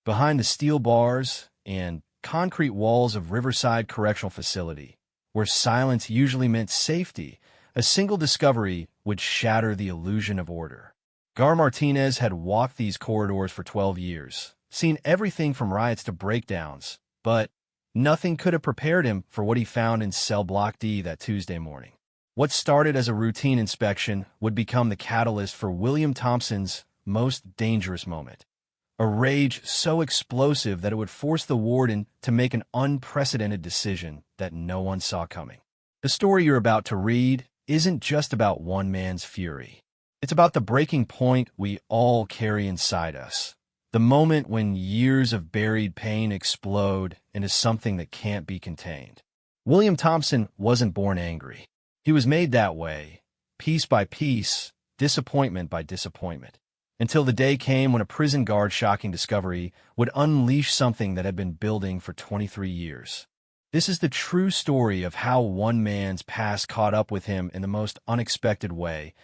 behind the steel bars and concrete walls of Riverside Correctional Facility, where silence usually meant safety, a single discovery would shatter the illusion of order. Gar Martinez had walked these corridors for 12 years, seen everything from riots to breakdowns, but nothing could have prepared him for what he found in cell block D that Tuesday morning. What started as a routine inspection would become the catalyst for William Thompson's most dangerous moment. A rage so explosive that it would force the warden to make an unprecedented decision that no one saw coming. The story you're about to read isn't just about one man's fury. It's about the breaking point we all carry inside us. The moment when years of buried pain explode into something that can't be contained. William Thompson wasn't born angry. He was made that way, piece by piece, disappointment by disappointment, until the day came when a prison guard's shocking discovery would unleash something that had been building for 23 years. This is the true story of how one man's past caught up with him in the most unexpected way,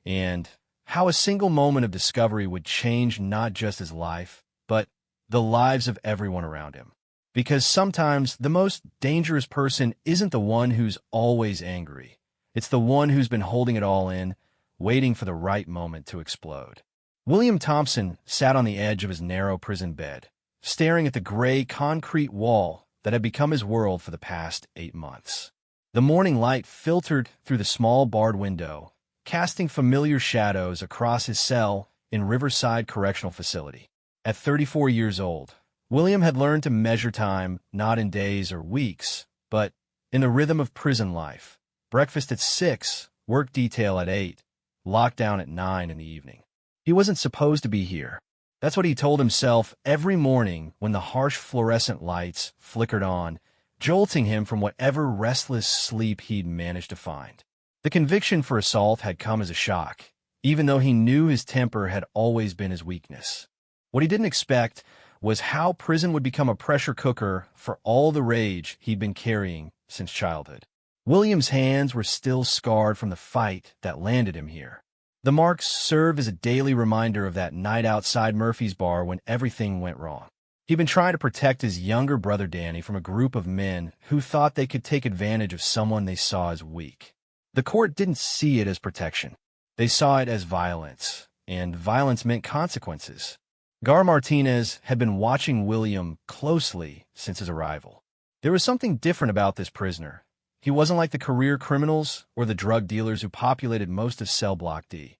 and how a single moment of discovery would change not just his life, but the lives of everyone around him. Because sometimes the most dangerous person isn't the one who's always angry. It's the one who's been holding it all in, waiting for the right moment to explode. William Thompson sat on the edge of his narrow prison bed, staring at the gray concrete wall that had become his world for the past 8 months. The morning light filtered through the small barred window, casting familiar shadows across his cell in Riverside Correctional Facility. At 34 years old, William had learned to measure time not in days or weeks, but in the rhythm of prison life. Breakfast at 6, work detail at 8, lockdown at 9 in the evening. He wasn't supposed to be here. That's what he told himself every morning when the harsh fluorescent lights flickered on, jolting him from whatever restless sleep he'd managed to find. The conviction for assault had come as a shock, even though he knew his temper had always been his weakness. What he didn't expect was how prison would become a pressure cooker for all the rage he'd been carrying since childhood. William's hands were still scarred from the fight that landed him here. The marks served as a daily reminder of that night outside Murphy's bar when everything went wrong. He'd been trying to protect his younger brother Danny from a group of men who thought they could take advantage of someone they saw as weak. The court didn't see it as protection. They saw it as violence, and violence meant consequences. Gar Martinez had been watching William closely since his arrival. There was something different about this prisoner. He wasn't like the career criminals or the drug dealers who populated most of cell block D.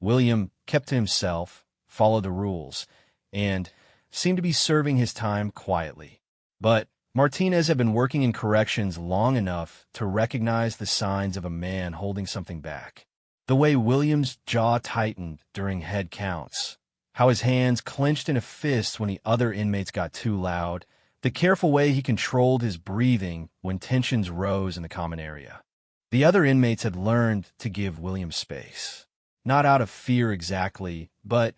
William kept to himself, followed the rules, and seemed to be serving his time quietly. But Martinez had been working in corrections long enough to recognize the signs of a man holding something back. The way William's jaw tightened during head counts, how his hands clenched in a fist when the other inmates got too loud, the careful way he controlled his breathing when tensions rose in the common area. The other inmates had learned to give William space. Not out of fear exactly, but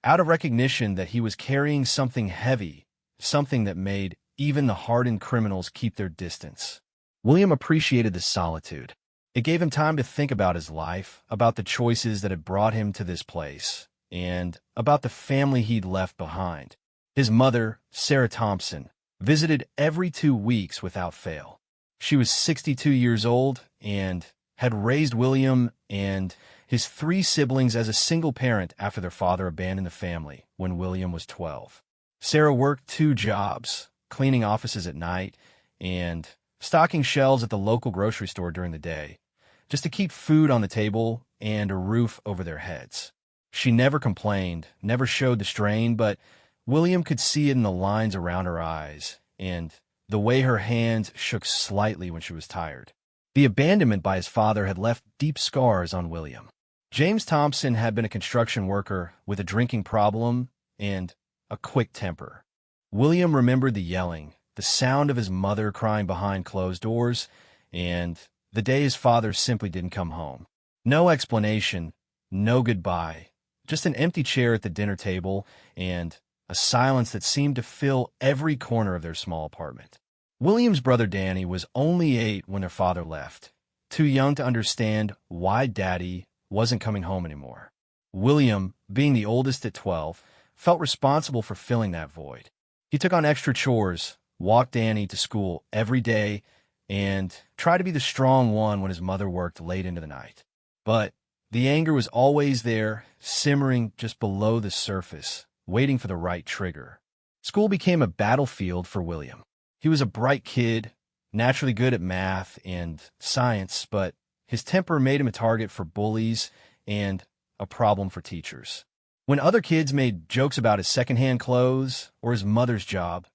out of recognition that he was carrying something heavy, something that made even the hardened criminals keep their distance. William appreciated the solitude. It gave him time to think about his life, about the choices that had brought him to this place, and about the family he'd left behind. His mother, Sarah Thompson, visited every 2 weeks without fail. She was 62 years old and had raised William and his 3 siblings as a single parent after their father abandoned the family when William was 12. Sarah worked 2 jobs, cleaning offices at night and stocking shelves at the local grocery store during the day, just to keep food on the table and a roof over their heads. She never complained, never showed the strain, but William could see it in the lines around her eyes and the way her hands shook slightly when she was tired. The abandonment by his father had left deep scars on William. James Thompson had been a construction worker with a drinking problem and a quick temper. William remembered the yelling, the sound of his mother crying behind closed doors, and the day his father simply didn't come home. No explanation, no goodbye, just an empty chair at the dinner table and a silence that seemed to fill every corner of their small apartment. William's brother Danny was only 8 when their father left, too young to understand why Daddy wasn't coming home anymore. William, being the oldest at 12, felt responsible for filling that void. He took on extra chores, walked Danny to school every day, and tried to be the strong one when his mother worked late into the night. But the anger was always there, simmering just below the surface, waiting for the right trigger. School became a battlefield for William. He was a bright kid, naturally good at math and science, but his temper made him a target for bullies and a problem for teachers. When other kids made jokes about his secondhand clothes or his mother's job,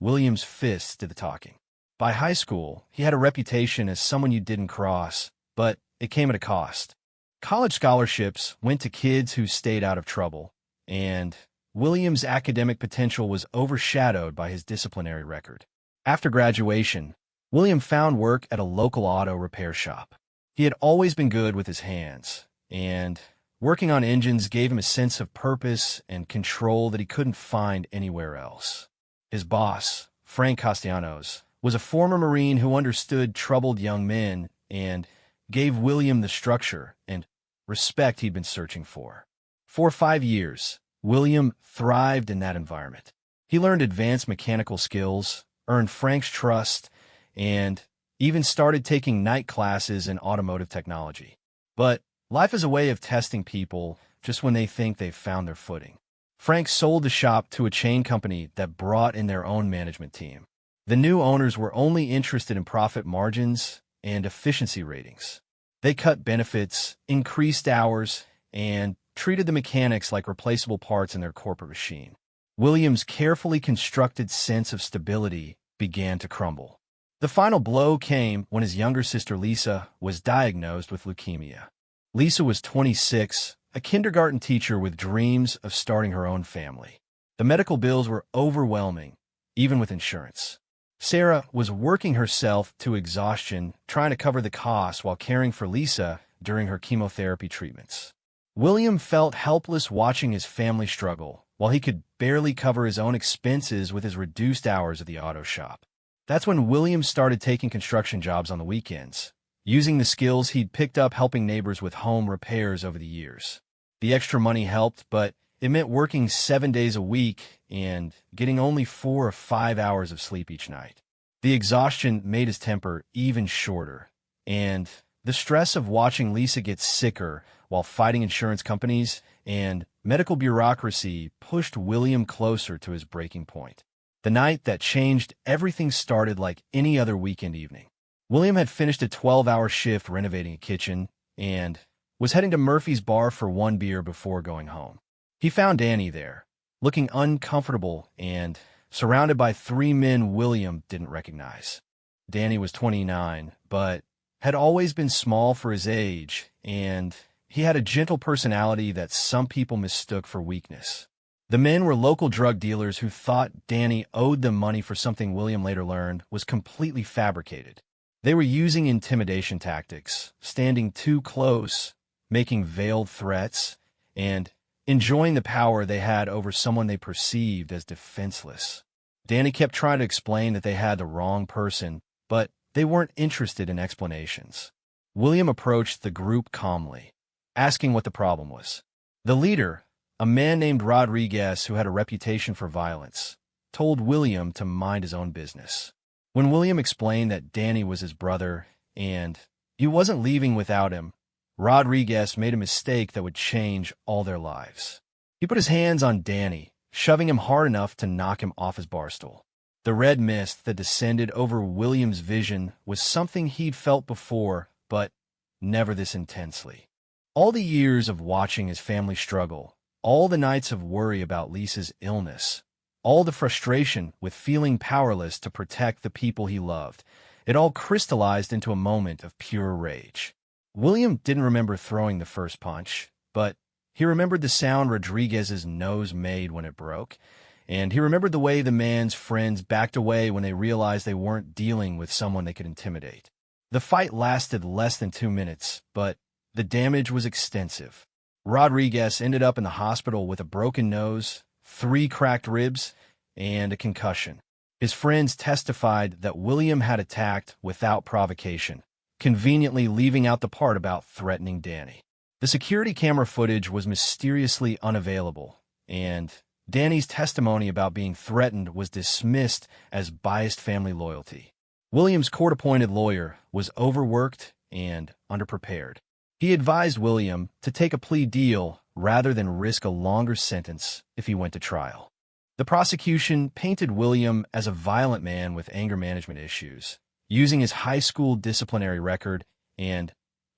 William's fists did the talking. By high school, he had a reputation as someone you didn't cross, but it came at a cost. College scholarships went to kids who stayed out of trouble, and William's academic potential was overshadowed by his disciplinary record. After graduation, William found work at a local auto repair shop. He had always been good with his hands, and working on engines gave him a sense of purpose and control that he couldn't find anywhere else. His boss, Frank Castellanos, was a former Marine who understood troubled young men and gave William the structure and respect he'd been searching for. For 5 years, William thrived in that environment. He learned advanced mechanical skills, earned Frank's trust, and even started taking night classes in automotive technology. But life is a way of testing people just when they think they've found their footing. Frank sold the shop to a chain company that brought in their own management team. The new owners were only interested in profit margins and efficiency ratings. They cut benefits, increased hours, and treated the mechanics like replaceable parts in their corporate machine. William's carefully constructed sense of stability began to crumble. The final blow came when his younger sister Lisa was diagnosed with leukemia. Lisa was 26, a kindergarten teacher with dreams of starting her own family. The medical bills were overwhelming, even with insurance. Sarah was working herself to exhaustion, trying to cover the costs while caring for Lisa during her chemotherapy treatments. William felt helpless watching his family struggle, while he could barely cover his own expenses with his reduced hours at the auto shop. That's when William started taking construction jobs on the weekends, using the skills he'd picked up helping neighbors with home repairs over the years. The extra money helped, but it meant working 7 days a week and getting only 4 or 5 hours of sleep each night. The exhaustion made his temper even shorter, and the stress of watching Lisa get sicker while fighting insurance companies and medical bureaucracy pushed William closer to his breaking point. The night that changed everything started like any other weekend evening. William had finished a 12-hour shift renovating a kitchen and was heading to Murphy's bar for one beer before going home. He found Danny there, looking uncomfortable and surrounded by 3 men William didn't recognize. Danny was 29, but had always been small for his age, and he had a gentle personality that some people mistook for weakness. The men were local drug dealers who thought Danny owed them money for something William later learned was completely fabricated. They were using intimidation tactics, standing too close, making veiled threats, and enjoying the power they had over someone they perceived as defenseless. Danny kept trying to explain that they had the wrong person, but they weren't interested in explanations. William approached the group calmly, asking what the problem was. The leader, a man named Rodriguez who had a reputation for violence, told William to mind his own business. When William explained that Danny was his brother and he wasn't leaving without him, Rodriguez made a mistake that would change all their lives. He put his hands on Danny, shoving him hard enough to knock him off his barstool. The red mist that descended over William's vision was something he'd felt before, but never this intensely. All the years of watching his family struggle, all the nights of worry about Lisa's illness, all the frustration with feeling powerless to protect the people he loved, it all crystallized into a moment of pure rage. William didn't remember throwing the first punch, but he remembered the sound Rodriguez's nose made when it broke, and he remembered the way the man's friends backed away when they realized they weren't dealing with someone they could intimidate. The fight lasted less than 2 minutes, but the damage was extensive. Rodriguez ended up in the hospital with a broken nose, 3 cracked ribs, and a concussion. His friends testified that William had attacked without provocation, conveniently leaving out the part about threatening Danny. The security camera footage was mysteriously unavailable, and Danny's testimony about being threatened was dismissed as biased family loyalty. William's court-appointed lawyer was overworked and underprepared. He advised William to take a plea deal rather than risk a longer sentence if he went to trial. The prosecution painted William as a violent man with anger management issues, using his high school disciplinary record and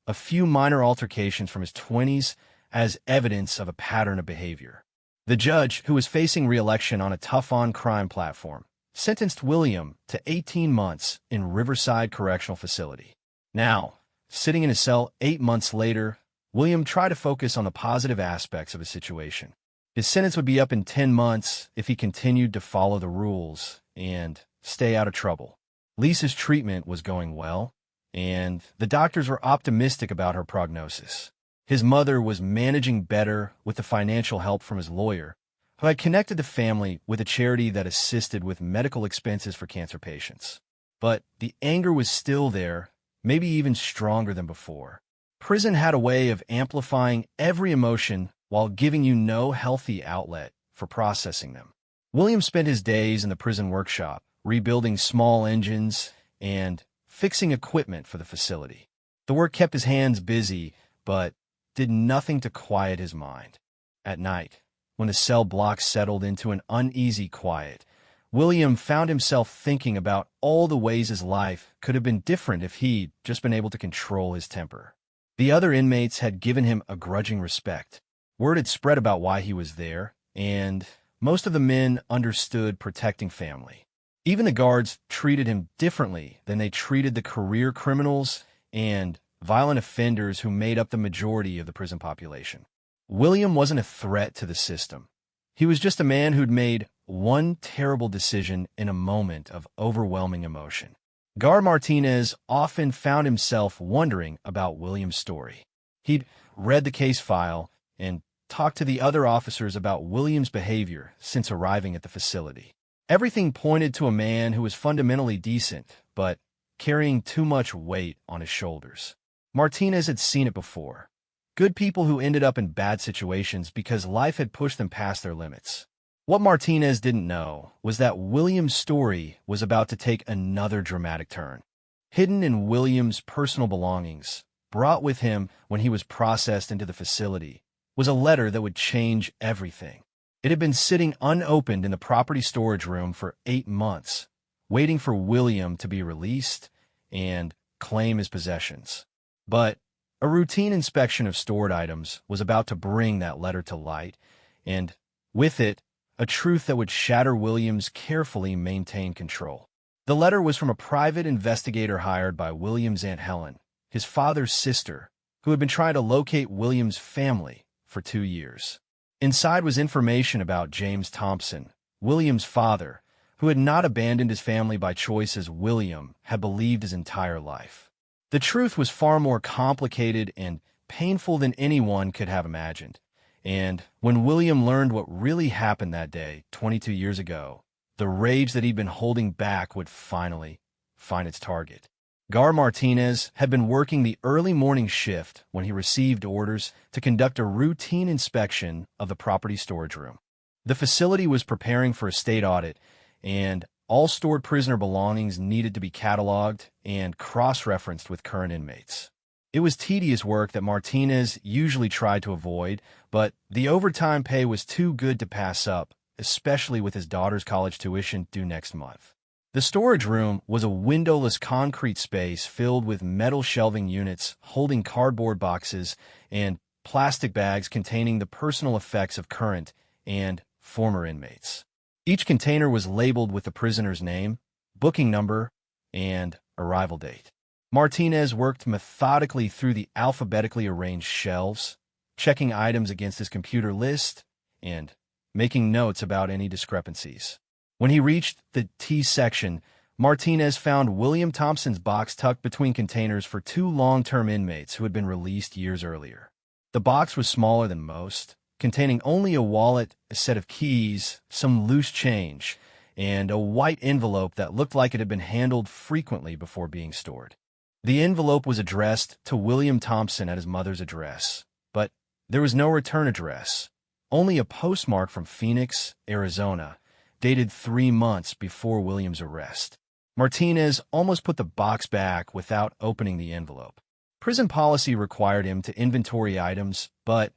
a few minor altercations from his 20s as evidence of a pattern of behavior. The judge, who was facing re-election on a tough-on-crime platform, sentenced William to 18 months in Riverside Correctional Facility. Now, sitting in his cell 8 months later, William tried to focus on the positive aspects of his situation. His sentence would be up in 10 months if he continued to follow the rules and stay out of trouble. Lisa's treatment was going well, and the doctors were optimistic about her prognosis. His mother was managing better with the financial help from his lawyer, who had connected the family with a charity that assisted with medical expenses for cancer patients. But the anger was still there, maybe even stronger than before. Prison had a way of amplifying every emotion while giving you no healthy outlet for processing them. William spent his days in the prison workshop, rebuilding small engines and fixing equipment for the facility. The work kept his hands busy, but did nothing to quiet his mind. At night, when the cell block settled into an uneasy quiet, William found himself thinking about all the ways his life could have been different if he'd just been able to control his temper. The other inmates had given him a grudging respect. Word had spread about why he was there, and most of the men understood protecting family. Even the guards treated him differently than they treated the career criminals and violent offenders who made up the majority of the prison population. William wasn't a threat to the system. He was just a man who'd made one terrible decision in a moment of overwhelming emotion. Gar Martinez often found himself wondering about William's story. He'd read the case file and talked to the other officers about William's behavior since arriving at the facility. Everything pointed to a man who was fundamentally decent, but carrying too much weight on his shoulders. Martinez had seen it before. Good people who ended up in bad situations because life had pushed them past their limits. What Martinez didn't know was that William's story was about to take another dramatic turn. Hidden in William's personal belongings, brought with him when he was processed into the facility, was a letter that would change everything. It had been sitting unopened in the property storage room for 8 months, waiting for William to be released and claim his possessions. But a routine inspection of stored items was about to bring that letter to light, and with it, a truth that would shatter William's carefully maintained control. The letter was from a private investigator hired by William's Aunt Helen, his father's sister, who had been trying to locate William's family for 2 years. Inside was information about James Thompson, William's father, who had not abandoned his family by choice as William had believed his entire life. The truth was far more complicated and painful than anyone could have imagined. And when William learned what really happened that day, 22 years ago, the rage that he'd been holding back would finally find its target. Gar Martinez had been working the early morning shift when he received orders to conduct a routine inspection of the property storage room. The facility was preparing for a state audit, and all stored prisoner belongings needed to be cataloged and cross-referenced with current inmates. It was tedious work that Martinez usually tried to avoid, but the overtime pay was too good to pass up, especially with his daughter's college tuition due next month. The storage room was a windowless concrete space filled with metal shelving units holding cardboard boxes and plastic bags containing the personal effects of current and former inmates. Each container was labeled with the prisoner's name, booking number, and arrival date. Martinez worked methodically through the alphabetically arranged shelves, checking items against his computer list and making notes about any discrepancies. When he reached the T section, Martinez found William Thompson's box tucked between containers for 2 long-term inmates who had been released years earlier. The box was smaller than most, containing only a wallet, a set of keys, some loose change, and a white envelope that looked like it had been handled frequently before being stored. The envelope was addressed to William Thompson at his mother's address, but there was no return address, only a postmark from Phoenix, Arizona, dated 3 months before Williams' arrest. Martinez almost put the box back without opening the envelope. Prison policy required him to inventory items, but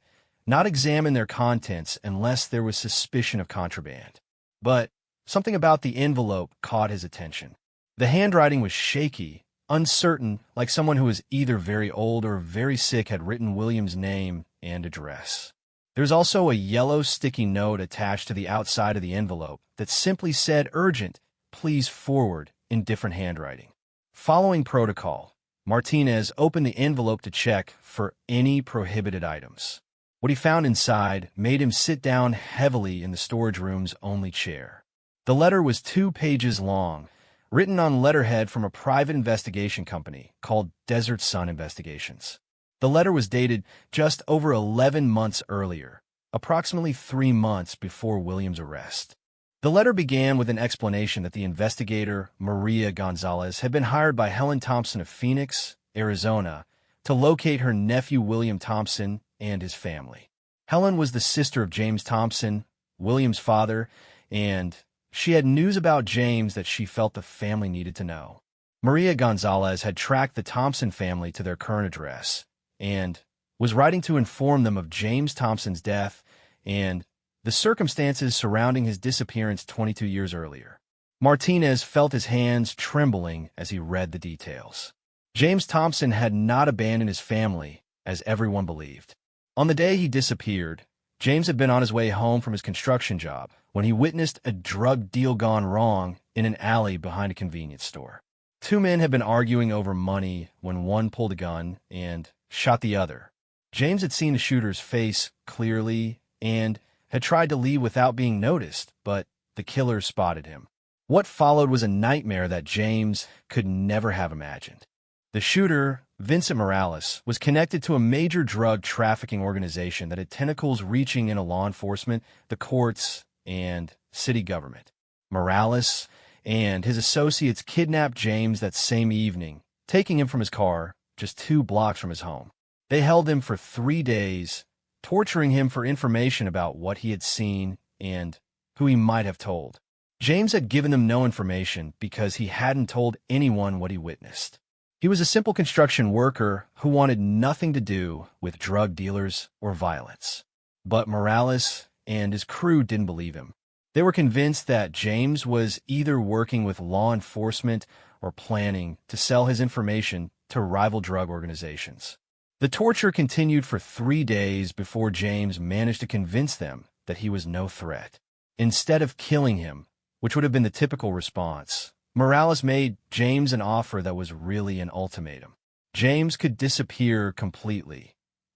not examine their contents unless there was suspicion of contraband. But something about the envelope caught his attention. The handwriting was shaky, uncertain, like someone who was either very old or very sick had written Williams' name and address. There was also a yellow sticky note attached to the outside of the envelope that simply said "Urgent, please forward," in different handwriting. Following protocol, Martinez opened the envelope to check for any prohibited items. What he found inside made him sit down heavily in the storage room's only chair. The letter was 2 pages long, written on letterhead from a private investigation company called Desert Sun Investigations. The letter was dated just over 11 months earlier, approximately 3 months before Williams' arrest. The letter began with an explanation that the investigator, Maria Gonzalez, had been hired by Helen Thompson of Phoenix, Arizona, to locate her nephew William Thompson and his family. Helen was the sister of James Thompson, William's father, and she had news about James that she felt the family needed to know. Maria Gonzalez had tracked the Thompson family to their current address and was writing to inform them of James Thompson's death and the circumstances surrounding his disappearance 22 years earlier. Martinez felt his hands trembling as he read the details. James Thompson had not abandoned his family, as everyone believed. On the day he disappeared, James had been on his way home from his construction job when he witnessed a drug deal gone wrong in an alley behind a convenience store. 2 men had been arguing over money when one pulled a gun and shot the other. James had seen the shooter's face clearly and had tried to leave without being noticed, but the killer spotted him. What followed was a nightmare that James could never have imagined. The shooter, Vincent Morales, was connected to a major drug trafficking organization that had tentacles reaching into law enforcement, the courts, and city government. Morales and his associates kidnapped James that same evening, taking him from his car just 2 blocks from his home. They held him for 3 days, torturing him for information about what he had seen and who he might have told. James had given them no information because he hadn't told anyone what he witnessed. He was a simple construction worker who wanted nothing to do with drug dealers or violence. But Morales and his crew didn't believe him. They were convinced that James was either working with law enforcement or planning to sell his information to rival drug organizations. The torture continued for 3 days before James managed to convince them that he was no threat. Instead of killing him, which would have been the typical response, Morales made James an offer that was really an ultimatum. James could disappear completely,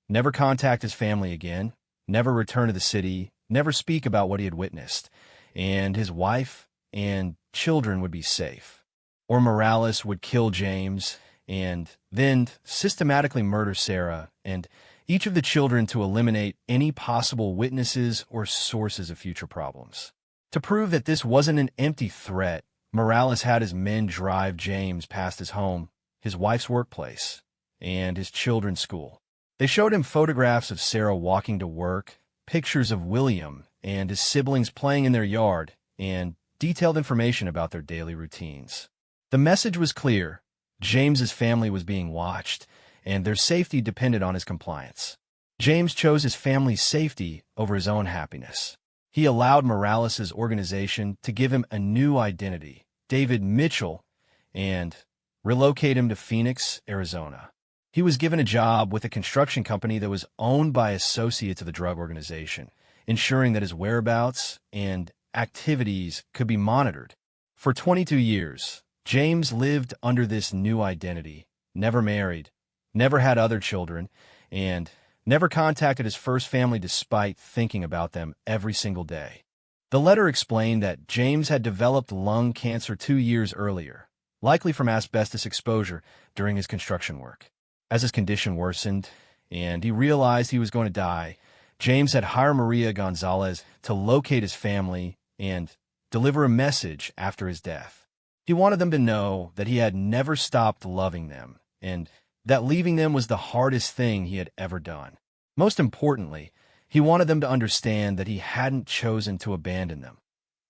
never contact his family again, never return to the city, never speak about what he had witnessed, and his wife and children would be safe. Or Morales would kill James and then systematically murder Sarah and each of the children to eliminate any possible witnesses or sources of future problems. To prove that this wasn't an empty threat, Morales had his men drive James past his home, his wife's workplace, and his children's school. They showed him photographs of Sarah walking to work, pictures of William and his siblings playing in their yard, and detailed information about their daily routines. The message was clear. James's family was being watched, and their safety depended on his compliance. James chose his family's safety over his own happiness. He allowed Morales' organization to give him a new identity, David Mitchell, and relocate him to Phoenix, Arizona. He was given a job with a construction company that was owned by associates of the drug organization, ensuring that his whereabouts and activities could be monitored. For 22 years, James lived under this new identity, never married, never had other children, and never contacted his first family despite thinking about them every single day. The letter explained that James had developed lung cancer 2 years earlier, likely from asbestos exposure during his construction work. As his condition worsened and he realized he was going to die, James had hired Maria Gonzalez to locate his family and deliver a message after his death. He wanted them to know that he had never stopped loving them and that leaving them was the hardest thing he had ever done. Most importantly, He wanted them to understand that he hadn't chosen to abandon them.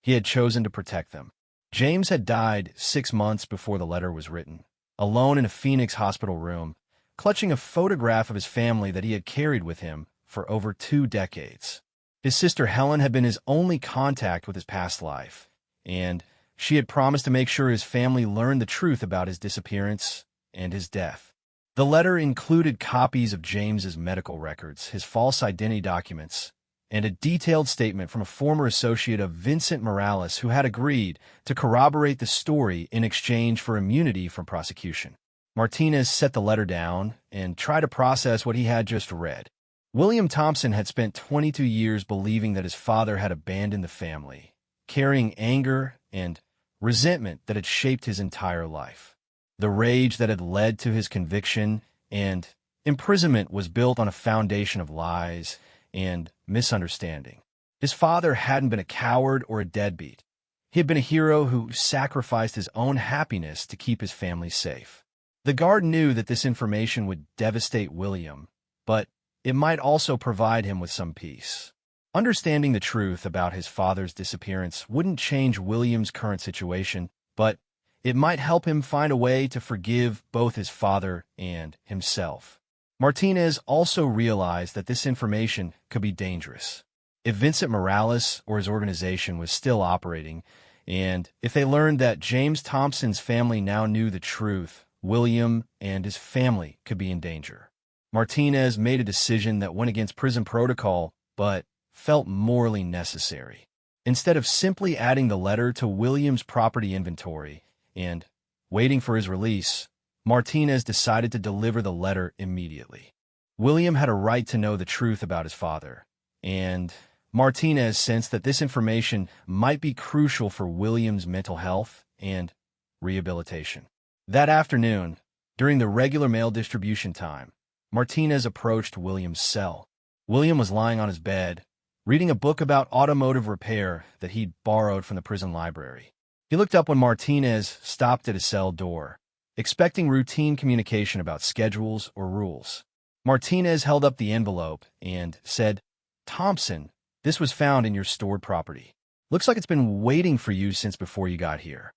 He had chosen to protect them. James had died 6 months before the letter was written, alone in a Phoenix hospital room, clutching a photograph of his family that he had carried with him for over 2 decades. His sister Helen had been his only contact with his past life, and she had promised to make sure his family learned the truth about his disappearance and his death. The letter included copies of James's medical records, his false identity documents, and a detailed statement from a former associate of Vincent Morales who had agreed to corroborate the story in exchange for immunity from prosecution. Martinez set the letter down and tried to process what he had just read. William Thompson had spent 22 years believing that his father had abandoned the family, carrying anger and resentment that had shaped his entire life. The rage that had led to his conviction and imprisonment was built on a foundation of lies and misunderstanding. His father hadn't been a coward or a deadbeat. He had been a hero who sacrificed his own happiness to keep his family safe. The guard knew that this information would devastate William, but it might also provide him with some peace. Understanding the truth about his father's disappearance wouldn't change William's current situation, but it might help him find a way to forgive both his father and himself. Martinez also realized that this information could be dangerous. If Vincent Morales or his organization was still operating, and if they learned that James Thompson's family now knew the truth, William and his family could be in danger. Martinez made a decision that went against prison protocol, but felt morally necessary. Instead of simply adding the letter to William's property inventory and waiting for his release, Martinez decided to deliver the letter immediately. William had a right to know the truth about his father, and Martinez sensed that this information might be crucial for William's mental health and rehabilitation. That afternoon, during the regular mail distribution time, Martinez approached William's cell. William was lying on his bed, reading a book about automotive repair that he'd borrowed from the prison library. He looked up when Martinez stopped at his cell door, expecting routine communication about schedules or rules. Martinez held up the envelope and said, "Thompson, this was found in your stored property. Looks like it's been waiting for you since before you got here."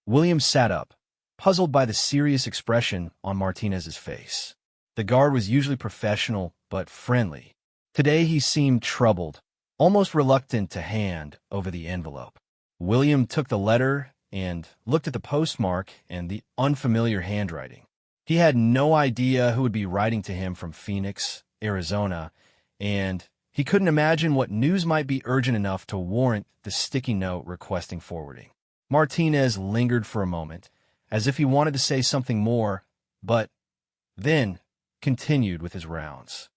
William sat up, puzzled by the serious expression on Martinez's face. The guard was usually professional but friendly. Today he seemed troubled, almost reluctant to hand over the envelope. William took the letter and looked at the postmark and the unfamiliar handwriting. He had no idea who would be writing to him from Phoenix, Arizona, and he couldn't imagine what news might be urgent enough to warrant the sticky note requesting forwarding. Martinez lingered for a moment, as if he wanted to say something more, but then continued with his rounds.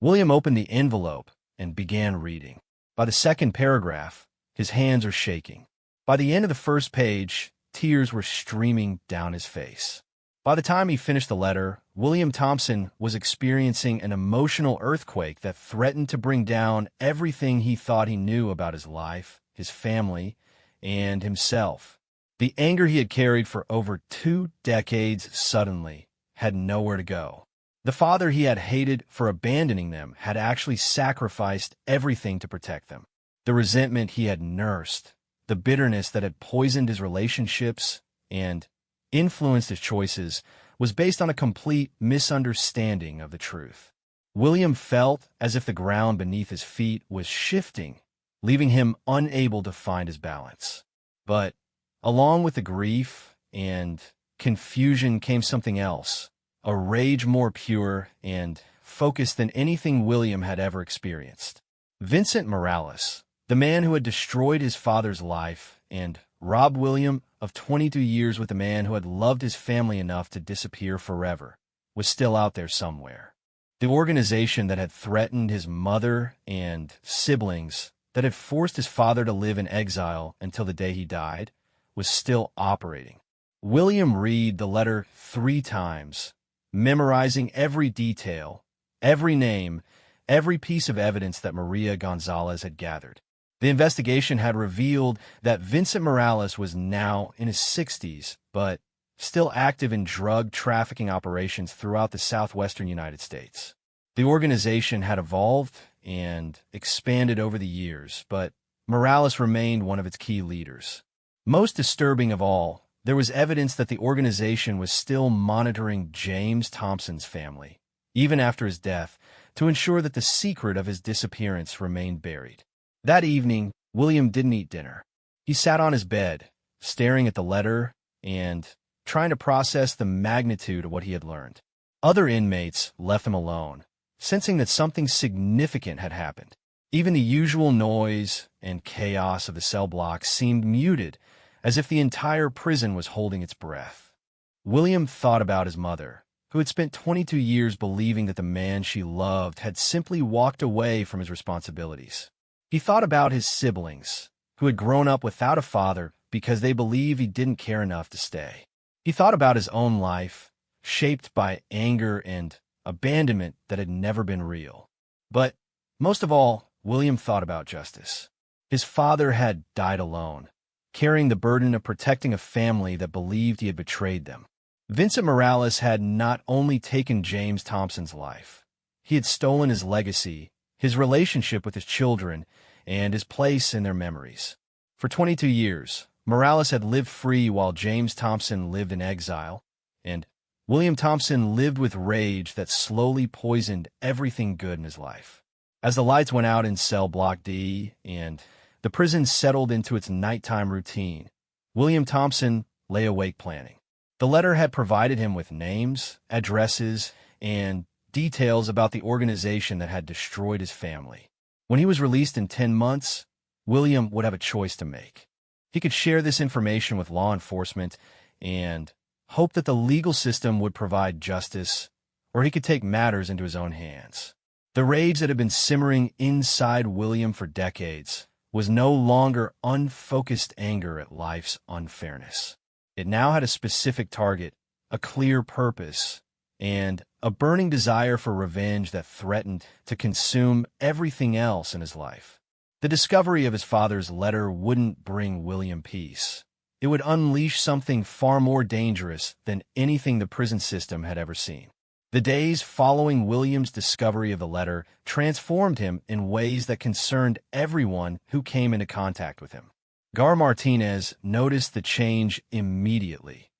William opened the envelope and began reading. By the second paragraph, his hands were shaking. By the end of the first page, tears were streaming down his face. By the time he finished the letter, William Thompson was experiencing an emotional earthquake that threatened to bring down everything he thought he knew about his life, his family, and himself. The anger he had carried for over 2 decades suddenly had nowhere to go. The father he had hated for abandoning them had actually sacrificed everything to protect them. The resentment he had nursed, the bitterness that had poisoned his relationships and influenced his choices, was based on a complete misunderstanding of the truth. William felt as if the ground beneath his feet was shifting, leaving him unable to find his balance. But along with the grief and confusion came something else. A rage more pure and focused than anything William had ever experienced. Vincent Morales, the man who had destroyed his father's life and robbed William of 22 years with a man who had loved his family enough to disappear forever, was still out there somewhere. The organization that had threatened his mother and siblings, that had forced his father to live in exile until the day he died, was still operating. William read the letter 3 times, memorizing every detail, every name, every piece of evidence that Maria Gonzalez had gathered. The investigation had revealed that Vincent Morales was now in his 60s, but still active in drug trafficking operations throughout the southwestern United States. The organization had evolved and expanded over the years, but Morales remained one of its key leaders. Most disturbing of all, there was evidence that the organization was still monitoring James Thompson's family, even after his death, to ensure that the secret of his disappearance remained buried. That evening, William didn't eat dinner. He sat on his bed, staring at the letter and trying to process the magnitude of what he had learned. Other inmates left him alone, sensing that something significant had happened. Even the usual noise and chaos of the cell block seemed muted, as if the entire prison was holding its breath. William thought about his mother, who had spent 22 years believing that the man she loved had simply walked away from his responsibilities. He thought about his siblings, who had grown up without a father because they believed he didn't care enough to stay. He thought about his own life, shaped by anger and abandonment that had never been real. But most of all, William thought about justice. His father had died alone, carrying the burden of protecting a family that believed he had betrayed them. Vincent Morales had not only taken James Thompson's life, he had stolen his legacy, his relationship with his children, and his place in their memories. For 22 years, Morales had lived free while James Thompson lived in exile, and William Thompson lived with rage that slowly poisoned everything good in his life. As the lights went out in cell block D and the prison settled into its nighttime routine, William Thompson lay awake planning. The letter had provided him with names, addresses, and details about the organization that had destroyed his family. When he was released in 10 months, William would have a choice to make. He could share this information with law enforcement and hope that the legal system would provide justice, or he could take matters into his own hands. The rage that had been simmering inside William for decades was no longer unfocused anger at life's unfairness. It now had a specific target, a clear purpose, and a burning desire for revenge that threatened to consume everything else in his life. The discovery of his father's letter wouldn't bring William peace. It would unleash something far more dangerous than anything the prison system had ever seen. The days following William's discovery of the letter transformed him in ways that concerned everyone who came into contact with him. Gar Martinez noticed the change immediately.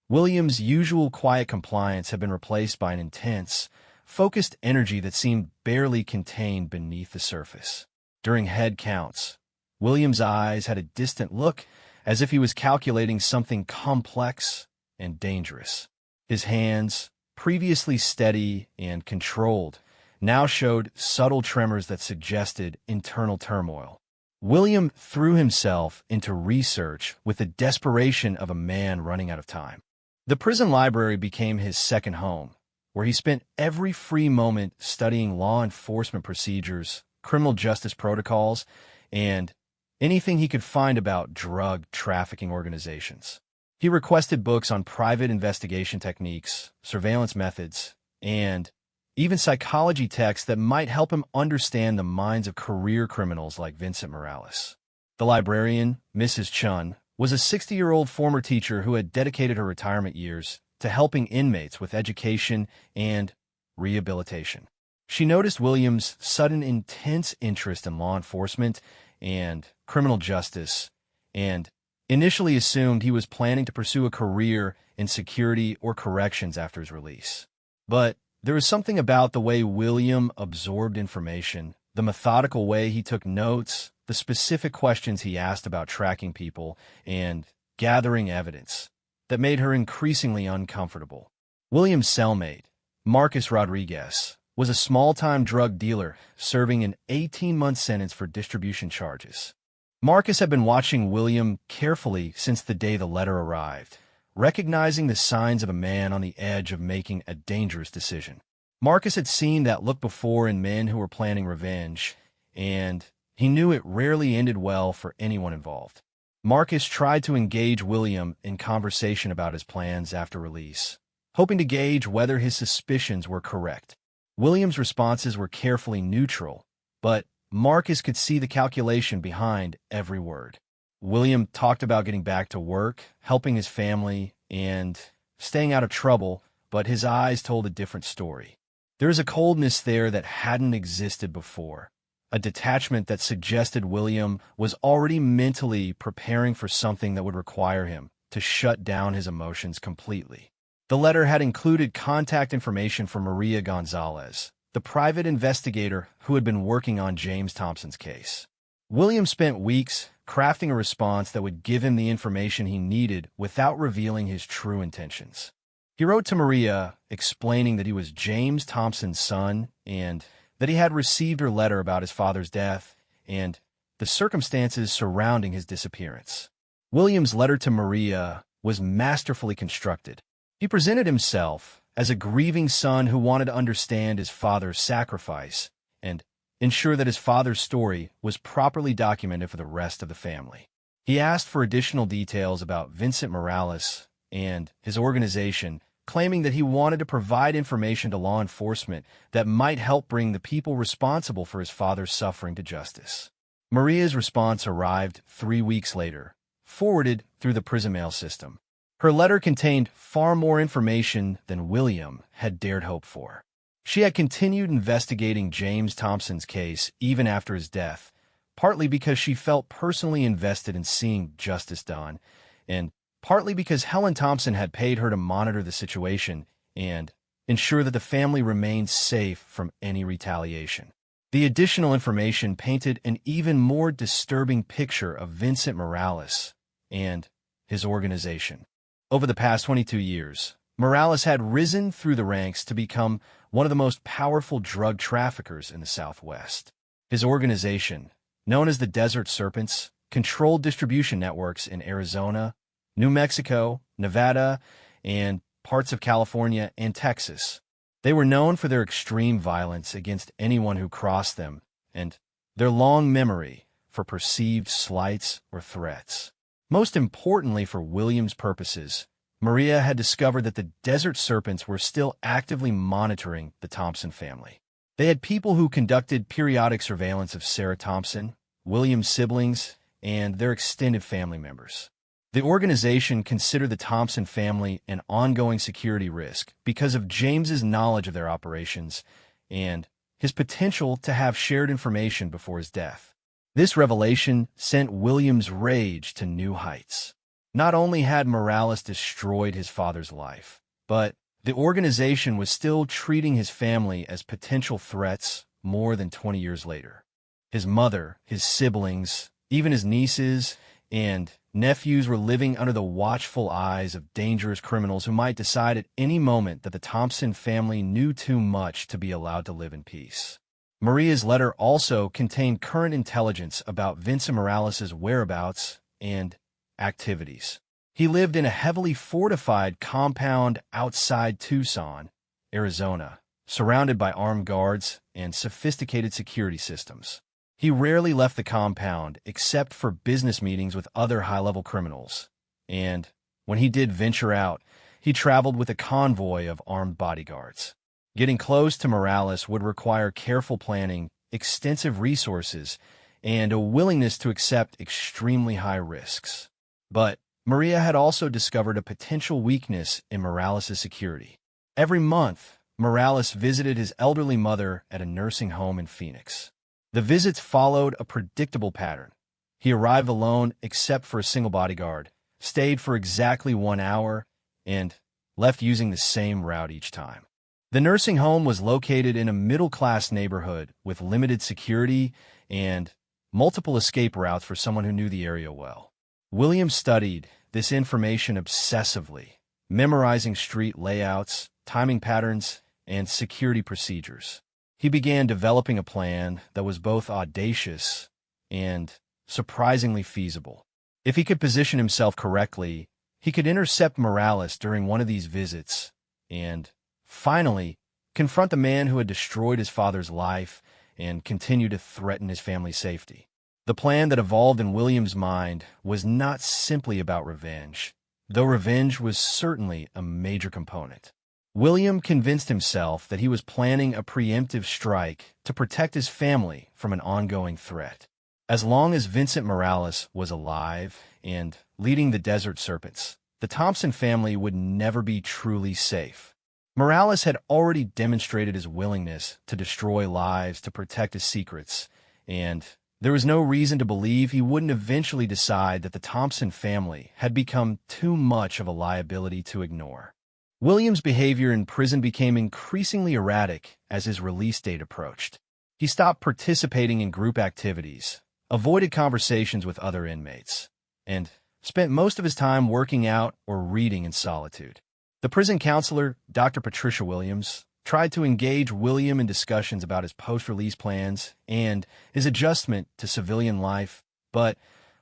William's usual quiet compliance had been replaced by an intense, focused energy that seemed barely contained beneath the surface. During head counts, William's eyes had a distant look, as if he was calculating something complex and dangerous. His hands, previously steady and controlled, now showed subtle tremors that suggested internal turmoil. William threw himself into research with the desperation of a man running out of time. The prison library became his second home, where he spent every free moment studying law enforcement procedures, criminal justice protocols, and anything he could find about drug trafficking organizations. He requested books on private investigation techniques, surveillance methods, and even psychology texts that might help him understand the minds of career criminals like Vincent Morales. The librarian, Mrs. Chun, was a 60-year-old former teacher who had dedicated her retirement years to helping inmates with education and rehabilitation. She noticed William's sudden intense interest in law enforcement and criminal justice, and initially assumed he was planning to pursue a career in security or corrections after his release. But there was something about the way William absorbed information, the methodical way he took notes, the specific questions he asked about tracking people and gathering evidence, that made her increasingly uncomfortable. William's cellmate, Marcus Rodriguez, was a small-time drug dealer serving an 18-month sentence for distribution charges. Marcus had been watching William carefully since the day the letter arrived, recognizing the signs of a man on the edge of making a dangerous decision. Marcus had seen that look before in men who were planning revenge, and he knew it rarely ended well for anyone involved. Marcus tried to engage William in conversation about his plans after release, hoping to gauge whether his suspicions were correct. William's responses were carefully neutral, but Marcus could see the calculation behind every word. William talked about getting back to work, helping his family, and staying out of trouble, but his eyes told a different story. There is a coldness there that hadn't existed before, a detachment that suggested William was already mentally preparing for something that would require him to shut down his emotions completely. The letter had included contact information from Maria Gonzalez, the private investigator who had been working on James Thompson's case. William spent weeks crafting a response that would give him the information he needed without revealing his true intentions. He wrote to Maria explaining that he was James Thompson's son and that he had received her letter about his father's death and the circumstances surrounding his disappearance. William's letter to Maria was masterfully constructed. He presented himself as a grieving son who wanted to understand his father's sacrifice and ensure that his father's story was properly documented for the rest of the family. He asked for additional details about Vincent Morales and his organization, claiming that he wanted to provide information to law enforcement that might help bring the people responsible for his father's suffering to justice. Maria's response arrived 3 weeks later, forwarded through the prison mail system. Her letter contained far more information than William had dared hope for. She had continued investigating James Thompson's case even after his death, partly because she felt personally invested in seeing justice done, and partly because Helen Thompson had paid her to monitor the situation and ensure that the family remained safe from any retaliation. The additional information painted an even more disturbing picture of Vincent Morales and his organization. Over the past 22 years, Morales had risen through the ranks to become one of the most powerful drug traffickers in the Southwest. His organization, known as the Desert Serpents, controlled distribution networks in Arizona, New Mexico, Nevada, and parts of California and Texas. They were known for their extreme violence against anyone who crossed them and their long memory for perceived slights or threats. Most importantly for William's purposes, Maria had discovered that the Desert Serpents were still actively monitoring the Thompson family. They had people who conducted periodic surveillance of Sarah Thompson, William's siblings, and their extended family members. The organization considered the Thompson family an ongoing security risk because of James's knowledge of their operations and his potential to have shared information before his death. This revelation sent William's rage to new heights. Not only had Morales destroyed his father's life, but the organization was still treating his family as potential threats more than 20 years later. His mother, his siblings, even his nieces and nephews were living under the watchful eyes of dangerous criminals who might decide at any moment that the Thompson family knew too much to be allowed to live in peace. Maria's letter also contained current intelligence about Vincent Morales' whereabouts and activities. He lived in a heavily fortified compound outside Tucson, Arizona, surrounded by armed guards and sophisticated security systems. He rarely left the compound except for business meetings with other high-level criminals, and when he did venture out, he traveled with a convoy of armed bodyguards. Getting close to Morales would require careful planning, extensive resources, and a willingness to accept extremely high risks. But Maria had also discovered a potential weakness in Morales' security. Every month, Morales visited his elderly mother at a nursing home in Phoenix. The visits followed a predictable pattern. He arrived alone except for a single bodyguard, stayed for exactly 1 hour, and left using the same route each time. The nursing home was located in a middle-class neighborhood with limited security and multiple escape routes for someone who knew the area well. William studied this information obsessively, memorizing street layouts, timing patterns, and security procedures. He began developing a plan that was both audacious and surprisingly feasible. If he could position himself correctly, he could intercept Morales during one of these visits and, finally, confront the man who had destroyed his father's life and continued to threaten his family's safety. The plan that evolved in William's mind was not simply about revenge, though revenge was certainly a major component. William convinced himself that he was planning a preemptive strike to protect his family from an ongoing threat. As long as Vincent Morales was alive and leading the Desert Serpents, the Thompson family would never be truly safe. Morales had already demonstrated his willingness to destroy lives to protect his secrets, and there was no reason to believe he wouldn't eventually decide that the Thompson family had become too much of a liability to ignore. William's behavior in prison became increasingly erratic as his release date approached. He stopped participating in group activities, avoided conversations with other inmates, and spent most of his time working out or reading in solitude. The prison counselor, Dr. Patricia Williams, tried to engage William in discussions about his post-release plans and his adjustment to civilian life, but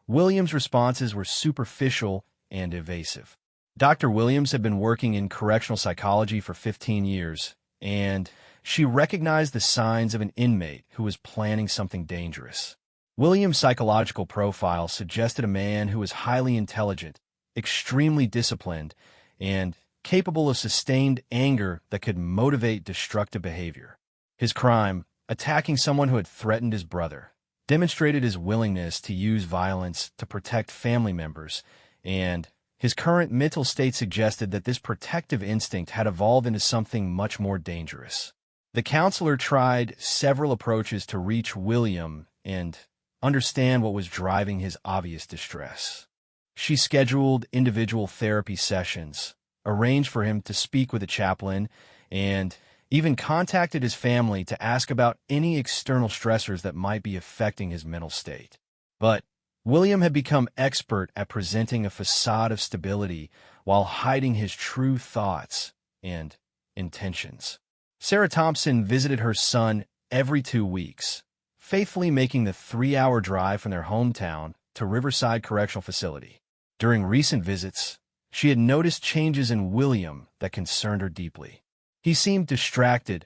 Williams' responses were superficial and evasive. Dr. Williams had been working in correctional psychology for 15 years, and she recognized the signs of an inmate who was planning something dangerous. Williams' psychological profile suggested a man who was highly intelligent, extremely disciplined, and capable of sustained anger that could motivate destructive behavior. His crime, attacking someone who had threatened his brother, demonstrated his willingness to use violence to protect family members, and his current mental state suggested that this protective instinct had evolved into something much more dangerous. The counselor tried several approaches to reach William and understand what was driving his obvious distress. She scheduled individual therapy sessions, arranged for him to speak with a chaplain, and even contacted his family to ask about any external stressors that might be affecting his mental state. But William had become expert at presenting a facade of stability while hiding his true thoughts and intentions. Sarah Thompson visited her son every 2 weeks, faithfully making the 3-hour drive from their hometown to Riverside Correctional Facility. During recent visits, she had noticed changes in William that concerned her deeply. He seemed distracted,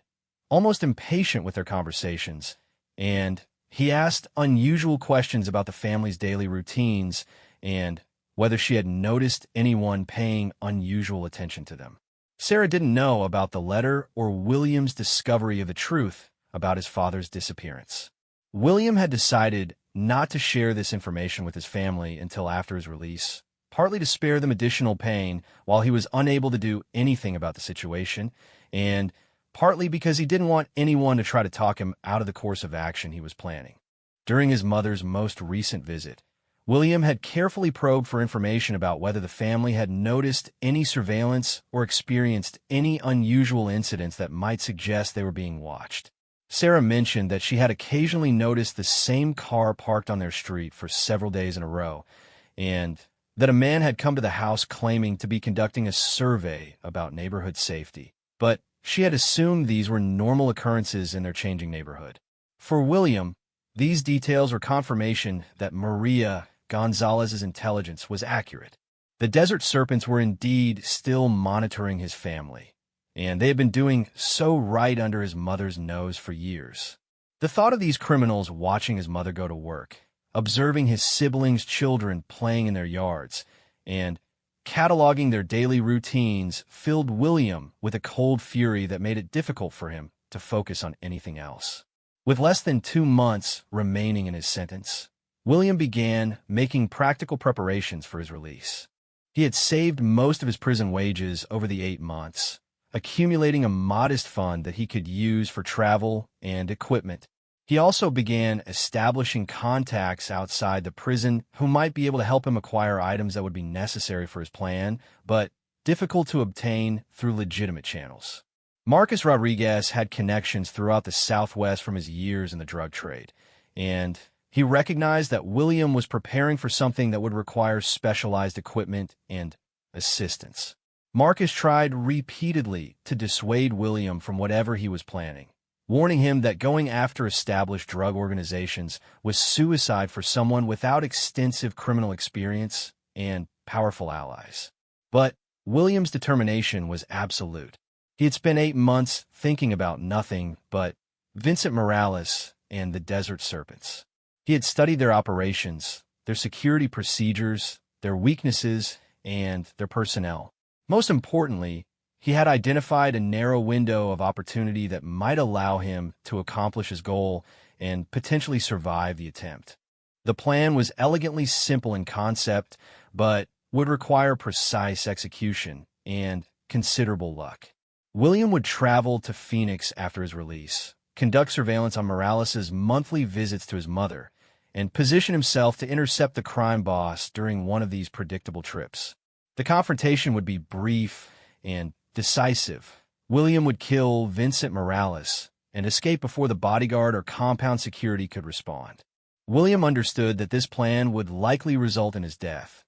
almost impatient with their conversations, and he asked unusual questions about the family's daily routines and whether she had noticed anyone paying unusual attention to them. Sarah didn't know about the letter or William's discovery of the truth about his father's disappearance. William had decided not to share this information with his family until after his release, partly to spare them additional pain while he was unable to do anything about the situation, and partly because he didn't want anyone to try to talk him out of the course of action he was planning. During his mother's most recent visit, William had carefully probed for information about whether the family had noticed any surveillance or experienced any unusual incidents that might suggest they were being watched. Sarah mentioned that she had occasionally noticed the same car parked on their street for several days in a row, and that a man had come to the house claiming to be conducting a survey about neighborhood safety, but she had assumed these were normal occurrences in their changing neighborhood. For William, these details were confirmation that Maria Gonzalez's intelligence was accurate. The Desert Serpents were indeed still monitoring his family, and they had been doing so right under his mother's nose for years. The thought of these criminals watching his mother go to work, observing his siblings' children playing in their yards, and cataloging their daily routines filled William with a cold fury that made it difficult for him to focus on anything else. With less than 2 months remaining in his sentence, William began making practical preparations for his release. He had saved most of his prison wages over the 8 months, accumulating a modest fund that he could use for travel and equipment. He also began establishing contacts outside the prison who might be able to help him acquire items that would be necessary for his plan, but difficult to obtain through legitimate channels. Marcus Rodriguez had connections throughout the Southwest from his years in the drug trade, and he recognized that William was preparing for something that would require specialized equipment and assistance. Marcus tried repeatedly to dissuade William from whatever he was planning, warning him that going after established drug organizations was suicide for someone without extensive criminal experience and powerful allies. But William's determination was absolute. He had spent 8 months thinking about nothing but Vincent Morales and the Desert Serpents. He had studied their operations, their security procedures, their weaknesses, and their personnel. Most importantly, he had identified a narrow window of opportunity that might allow him to accomplish his goal and potentially survive the attempt. The plan was elegantly simple in concept, but would require precise execution and considerable luck. William would travel to Phoenix after his release, conduct surveillance on Morales' monthly visits to his mother, and position himself to intercept the crime boss during one of these predictable trips. The confrontation would be brief and decisive. William would kill Vincent Morales and escape before the bodyguard or compound security could respond. William understood that this plan would likely result in his death,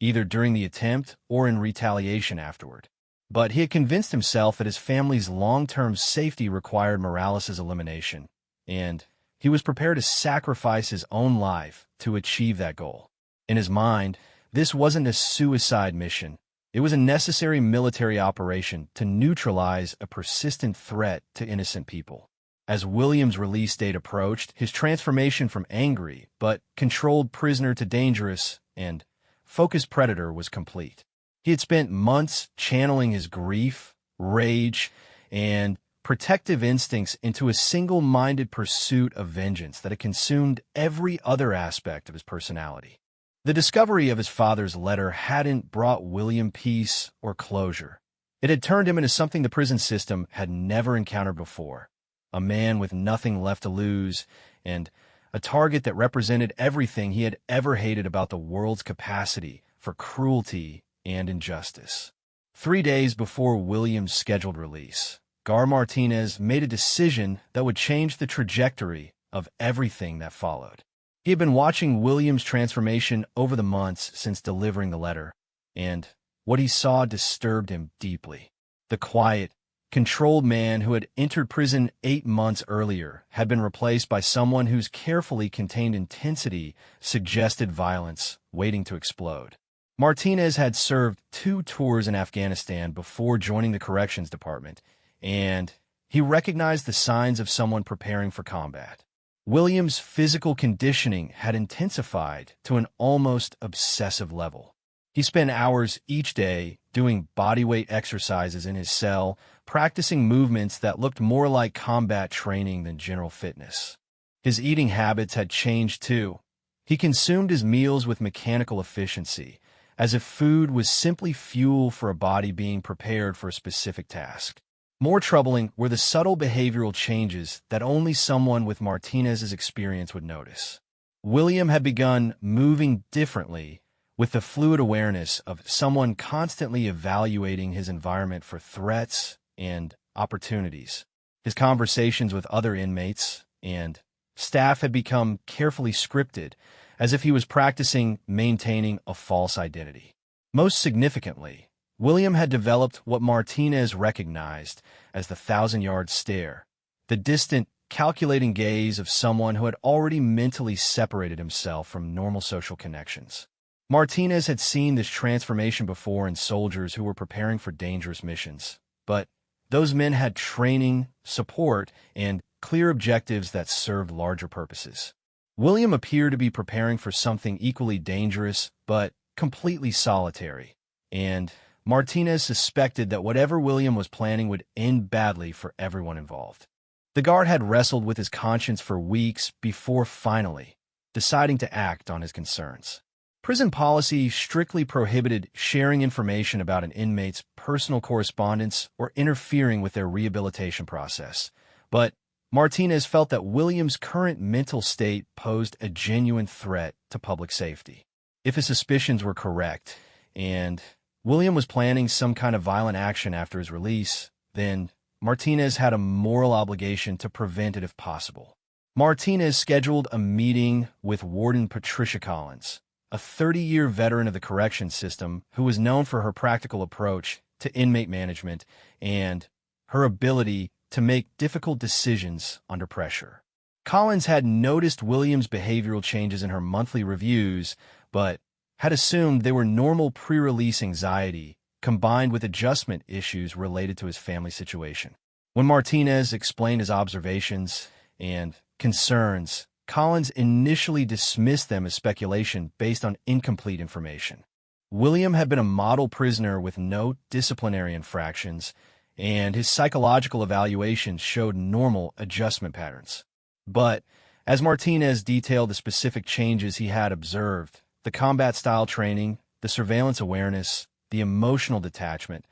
either during the attempt or in retaliation afterward. But he had convinced himself that his family's long-term safety required Morales' elimination, and he was prepared to sacrifice his own life to achieve that goal. In his mind, this wasn't a suicide mission. It was a necessary military operation to neutralize a persistent threat to innocent people. As William's release date approached, his transformation from angry but controlled prisoner to dangerous and focused predator was complete. He had spent months channeling his grief, rage, and protective instincts into a single-minded pursuit of vengeance that had consumed every other aspect of his personality. The discovery of his father's letter hadn't brought William peace or closure. It had turned him into something the prison system had never encountered before, a man with nothing left to lose, and a target that represented everything he had ever hated about the world's capacity for cruelty and injustice. 3 days before William's scheduled release, Gar Martinez made a decision that would change the trajectory of everything that followed. He had been watching William's transformation over the months since delivering the letter, and what he saw disturbed him deeply. The quiet, controlled man who had entered prison 8 months earlier had been replaced by someone whose carefully contained intensity suggested violence waiting to explode. Martinez had served 2 tours in Afghanistan before joining the corrections department, and he recognized the signs of someone preparing for combat. William's physical conditioning had intensified to an almost obsessive level. He spent hours each day doing bodyweight exercises in his cell, practicing movements that looked more like combat training than general fitness. His eating habits had changed too. He consumed his meals with mechanical efficiency, as if food was simply fuel for a body being prepared for a specific task. More troubling were the subtle behavioral changes that only someone with Martinez's experience would notice. William had begun moving differently, with the fluid awareness of someone constantly evaluating his environment for threats and opportunities. His conversations with other inmates and staff had become carefully scripted, as if he was practicing maintaining a false identity. Most significantly, William had developed what Martinez recognized as the 1,000-yard stare, the distant, calculating gaze of someone who had already mentally separated himself from normal social connections. Martinez had seen this transformation before in soldiers who were preparing for dangerous missions, but those men had training, support, and clear objectives that served larger purposes. William appeared to be preparing for something equally dangerous, but completely solitary, and Martinez suspected that whatever William was planning would end badly for everyone involved. The guard had wrestled with his conscience for weeks before finally deciding to act on his concerns. Prison policy strictly prohibited sharing information about an inmate's personal correspondence or interfering with their rehabilitation process, but Martinez felt that William's current mental state posed a genuine threat to public safety. If his suspicions were correct, and William was planning some kind of violent action after his release, then Martinez had a moral obligation to prevent it if possible. Martinez scheduled a meeting with Warden Patricia Collins, a 30-year veteran of the corrections system who was known for her practical approach to inmate management and her ability to make difficult decisions under pressure. Collins had noticed William's behavioral changes in her monthly reviews, but had assumed they were normal pre-release anxiety combined with adjustment issues related to his family situation. When Martinez explained his observations and concerns, Collins initially dismissed them as speculation based on incomplete information. William had been a model prisoner with no disciplinary infractions, and his psychological evaluations showed normal adjustment patterns. But as Martinez detailed the specific changes he had observed, the combat-style training, the surveillance awareness, the emotional detachment,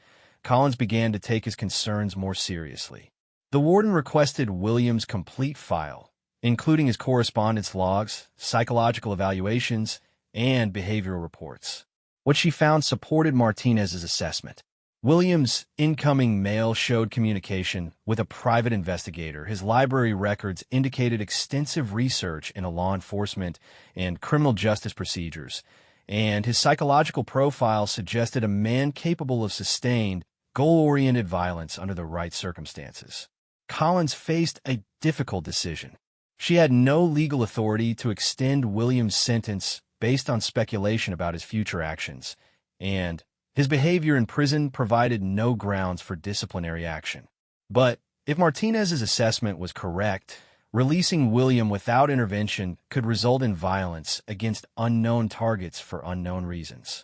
Collins began to take his concerns more seriously. The warden requested William's complete file, including his correspondence logs, psychological evaluations, and behavioral reports. What she found supported Martinez's assessment. William's incoming mail showed communication with a private investigator. His library records indicated extensive research into law enforcement and criminal justice procedures, and his psychological profile suggested a man capable of sustained, goal-oriented violence under the right circumstances. Collins faced a difficult decision. She had no legal authority to extend William's sentence based on speculation about his future actions, and his behavior in prison provided no grounds for disciplinary action. But if Martinez's assessment was correct, releasing William without intervention could result in violence against unknown targets for unknown reasons.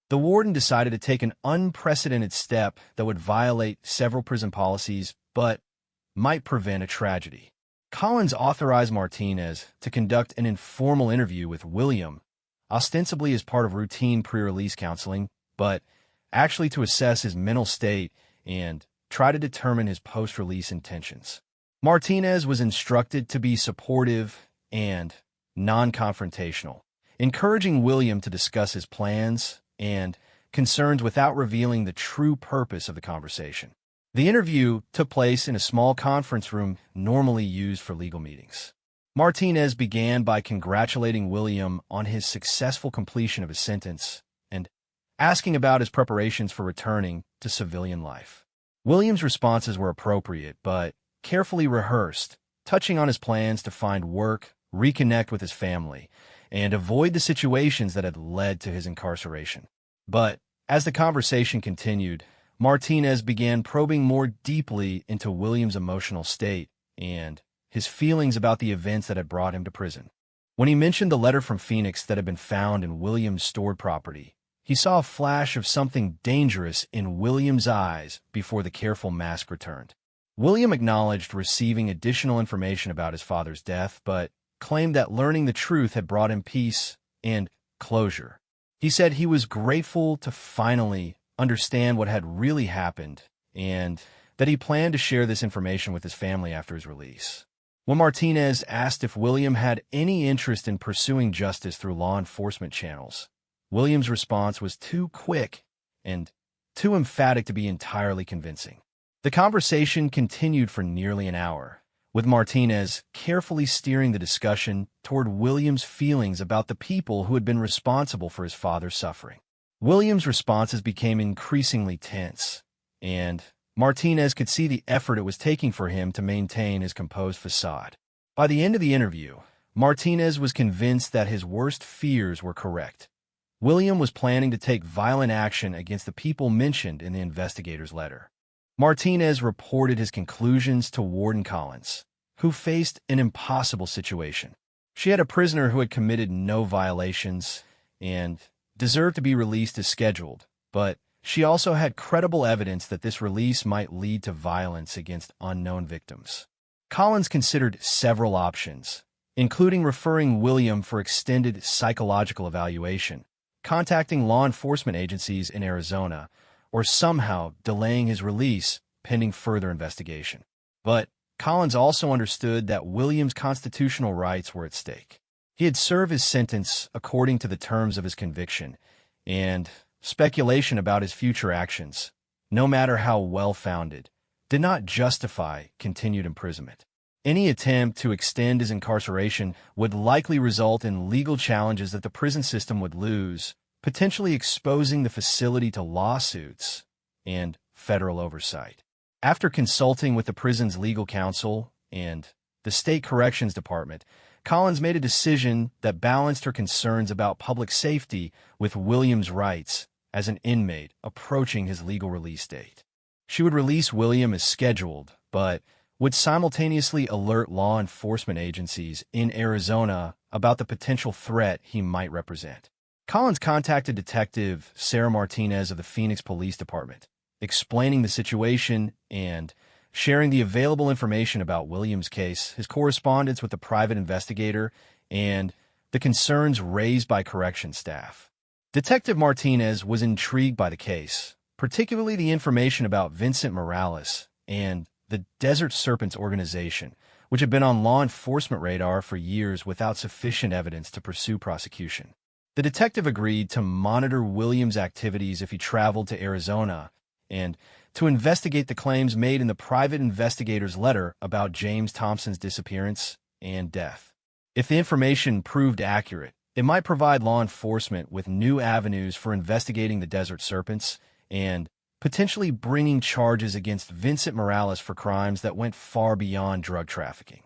The warden decided to take an unprecedented step that would violate several prison policies, but might prevent a tragedy. Collins authorized Martinez to conduct an informal interview with William, ostensibly as part of routine pre-release counseling, but actually to assess his mental state and try to determine his post-release intentions. Martinez was instructed to be supportive and non-confrontational, encouraging William to discuss his plans and concerns without revealing the true purpose of the conversation. The interview took place in a small conference room normally used for legal meetings. Martinez began by congratulating William on his successful completion of his sentence and asking about his preparations for returning to civilian life. William's responses were appropriate but carefully rehearsed, touching on his plans to find work, reconnect with his family, and avoid the situations that had led to his incarceration. But as the conversation continued, Martinez began probing more deeply into William's emotional state and his feelings about the events that had brought him to prison. When he mentioned the letter from Phoenix that had been found in William's stored property, he saw a flash of something dangerous in William's eyes before the careful mask returned. William acknowledged receiving additional information about his father's death, but claimed that learning the truth had brought him peace and closure. He said he was grateful to finally understand what had really happened and that he planned to share this information with his family after his release. When Martinez asked if William had any interest in pursuing justice through law enforcement channels, William's response was too quick and too emphatic to be entirely convincing. The conversation continued for nearly an hour, with Martinez carefully steering the discussion toward William's feelings about the people who had been responsible for his father's suffering. William's responses became increasingly tense, and Martinez could see the effort it was taking for him to maintain his composed facade. By the end of the interview, Martinez was convinced that his worst fears were correct. William was planning to take violent action against the people mentioned in the investigator's letter. Martinez reported his conclusions to Warden Collins, who faced an impossible situation. She had a prisoner who had committed no violations and deserved to be released as scheduled, but she also had credible evidence that this release might lead to violence against unknown victims. Collins considered several options, including referring William for extended psychological evaluation, contacting law enforcement agencies in Arizona, or somehow delaying his release pending further investigation. But Collins also understood that William's constitutional rights were at stake. He had served his sentence according to the terms of his conviction, and speculation about his future actions, no matter how well-founded, did not justify continued imprisonment. Any attempt to extend his incarceration would likely result in legal challenges that the prison system would lose, potentially exposing the facility to lawsuits and federal oversight. After consulting with the prison's legal counsel and the state corrections department, Collins made a decision that balanced her concerns about public safety with William's rights as an inmate approaching his legal release date. She would release William as scheduled, but would simultaneously alert law enforcement agencies in Arizona about the potential threat he might represent. Collins contacted Detective Sarah Martinez of the Phoenix Police Department, explaining the situation and sharing the available information about William's case, his correspondence with the private investigator, and the concerns raised by corrections staff. Detective Martinez was intrigued by the case, particularly the information about Vincent Morales and the Desert Serpents organization, which had been on law enforcement radar for years without sufficient evidence to pursue prosecution. The detective agreed to monitor Williams' activities if he traveled to Arizona and to investigate the claims made in the private investigator's letter about James Thompson's disappearance and death. If the information proved accurate, it might provide law enforcement with new avenues for investigating the Desert Serpents and potentially bringing charges against Vincent Morales for crimes that went far beyond drug trafficking.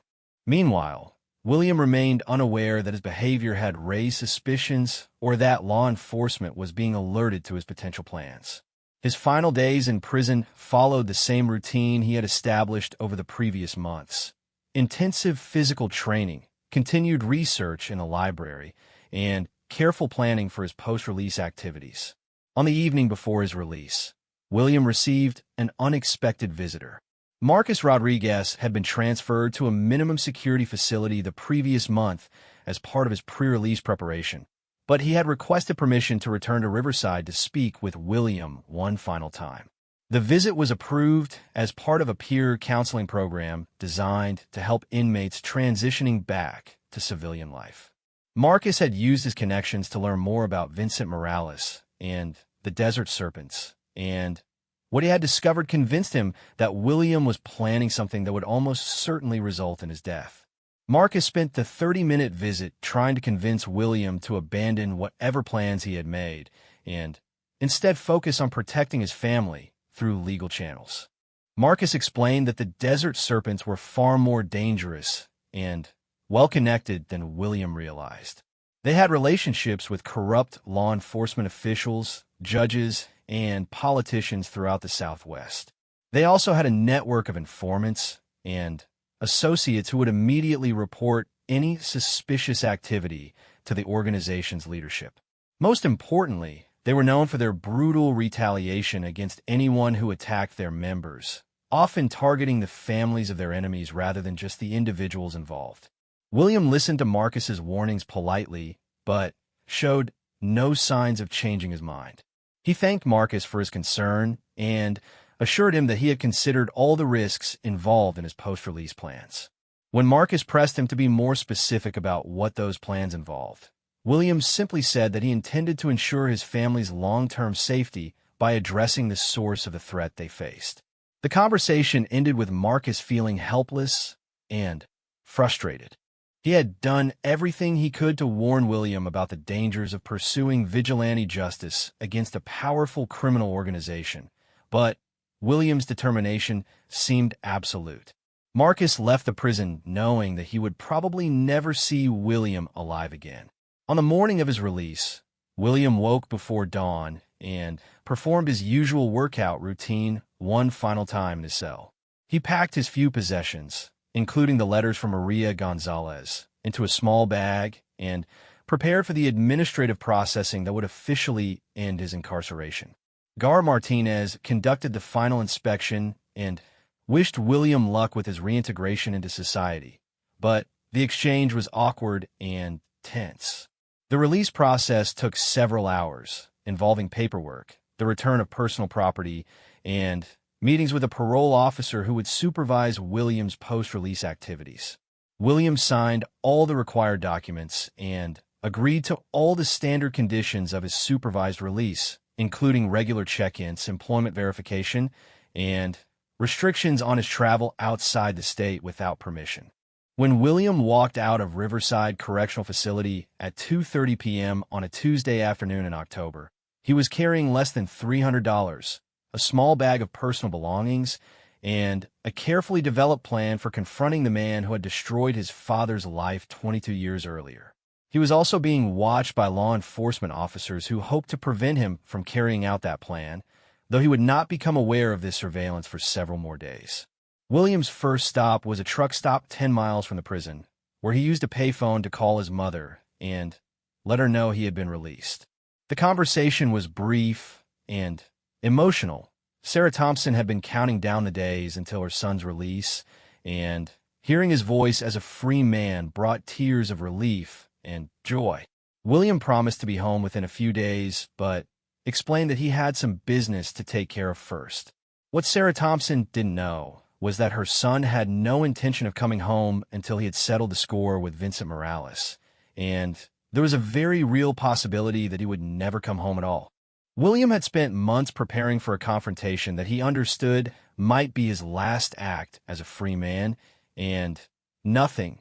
Meanwhile, William remained unaware that his behavior had raised suspicions or that law enforcement was being alerted to his potential plans. His final days in prison followed the same routine he had established over the previous months. Intensive physical training, continued research in a library, and careful planning for his post-release activities. On the evening before his release, William received an unexpected visitor. Marcus Rodriguez had been transferred to a minimum security facility the previous month as part of his pre-release preparation, but he had requested permission to return to Riverside to speak with William one final time. The visit was approved as part of a peer counseling program designed to help inmates transitioning back to civilian life. Marcus had used his connections to learn more about Vincent Morales and the Desert Serpents, and what he had discovered convinced him that William was planning something that would almost certainly result in his death. Marcus spent the 30-minute visit trying to convince William to abandon whatever plans he had made and instead focus on protecting his family through legal channels. Marcus explained that the Desert Serpents were far more dangerous and well-connected than William realized. They had relationships with corrupt law enforcement officials, judges, and politicians throughout the Southwest. They also had a network of informants and associates who would immediately report any suspicious activity to the organization's leadership. Most importantly, they were known for their brutal retaliation against anyone who attacked their members, often targeting the families of their enemies rather than just the individuals involved. William listened to Marcus's warnings politely, but showed no signs of changing his mind. He thanked Marcus for his concern and assured him that he had considered all the risks involved in his post-release plans. When Marcus pressed him to be more specific about what those plans involved, Williams simply said that he intended to ensure his family's long-term safety by addressing the source of the threat they faced. The conversation ended with Marcus feeling helpless and frustrated. He had done everything he could to warn William about the dangers of pursuing vigilante justice against a powerful criminal organization, but William's determination seemed absolute. Marcus left the prison knowing that he would probably never see William alive again. On the morning of his release, William woke before dawn and performed his usual workout routine one final time in his cell. He packed his few possessions, including the letters from Maria Gonzalez, into a small bag and prepared for the administrative processing that would officially end his incarceration. Gar Martinez conducted the final inspection and wished William luck with his reintegration into society, but the exchange was awkward and tense. The release process took several hours, involving paperwork, the return of personal property, and meetings with a parole officer who would supervise William's post-release activities. William signed all the required documents and agreed to all the standard conditions of his supervised release, including regular check-ins, employment verification, and restrictions on his travel outside the state without permission. When William walked out of Riverside Correctional Facility at 2:30 p.m. on a Tuesday afternoon in October, he was carrying less than $300, a small bag of personal belongings, and a carefully developed plan for confronting the man who had destroyed his father's life 22 years earlier. He was also being watched by law enforcement officers who hoped to prevent him from carrying out that plan, though he would not become aware of this surveillance for several more days. William's first stop was a truck stop 10 miles from the prison, where he used a payphone to call his mother and let her know he had been released. The conversation was brief and emotional. Sarah Thompson had been counting down the days until her son's release, and hearing his voice as a free man brought tears of relief and joy. William promised to be home within a few days, but explained that he had some business to take care of first. What Sarah Thompson didn't know was that her son had no intention of coming home until he had settled the score with Vincent Morales, and there was a very real possibility that he would never come home at all. William had spent months preparing for a confrontation that he understood might be his last act as a free man, and nothing,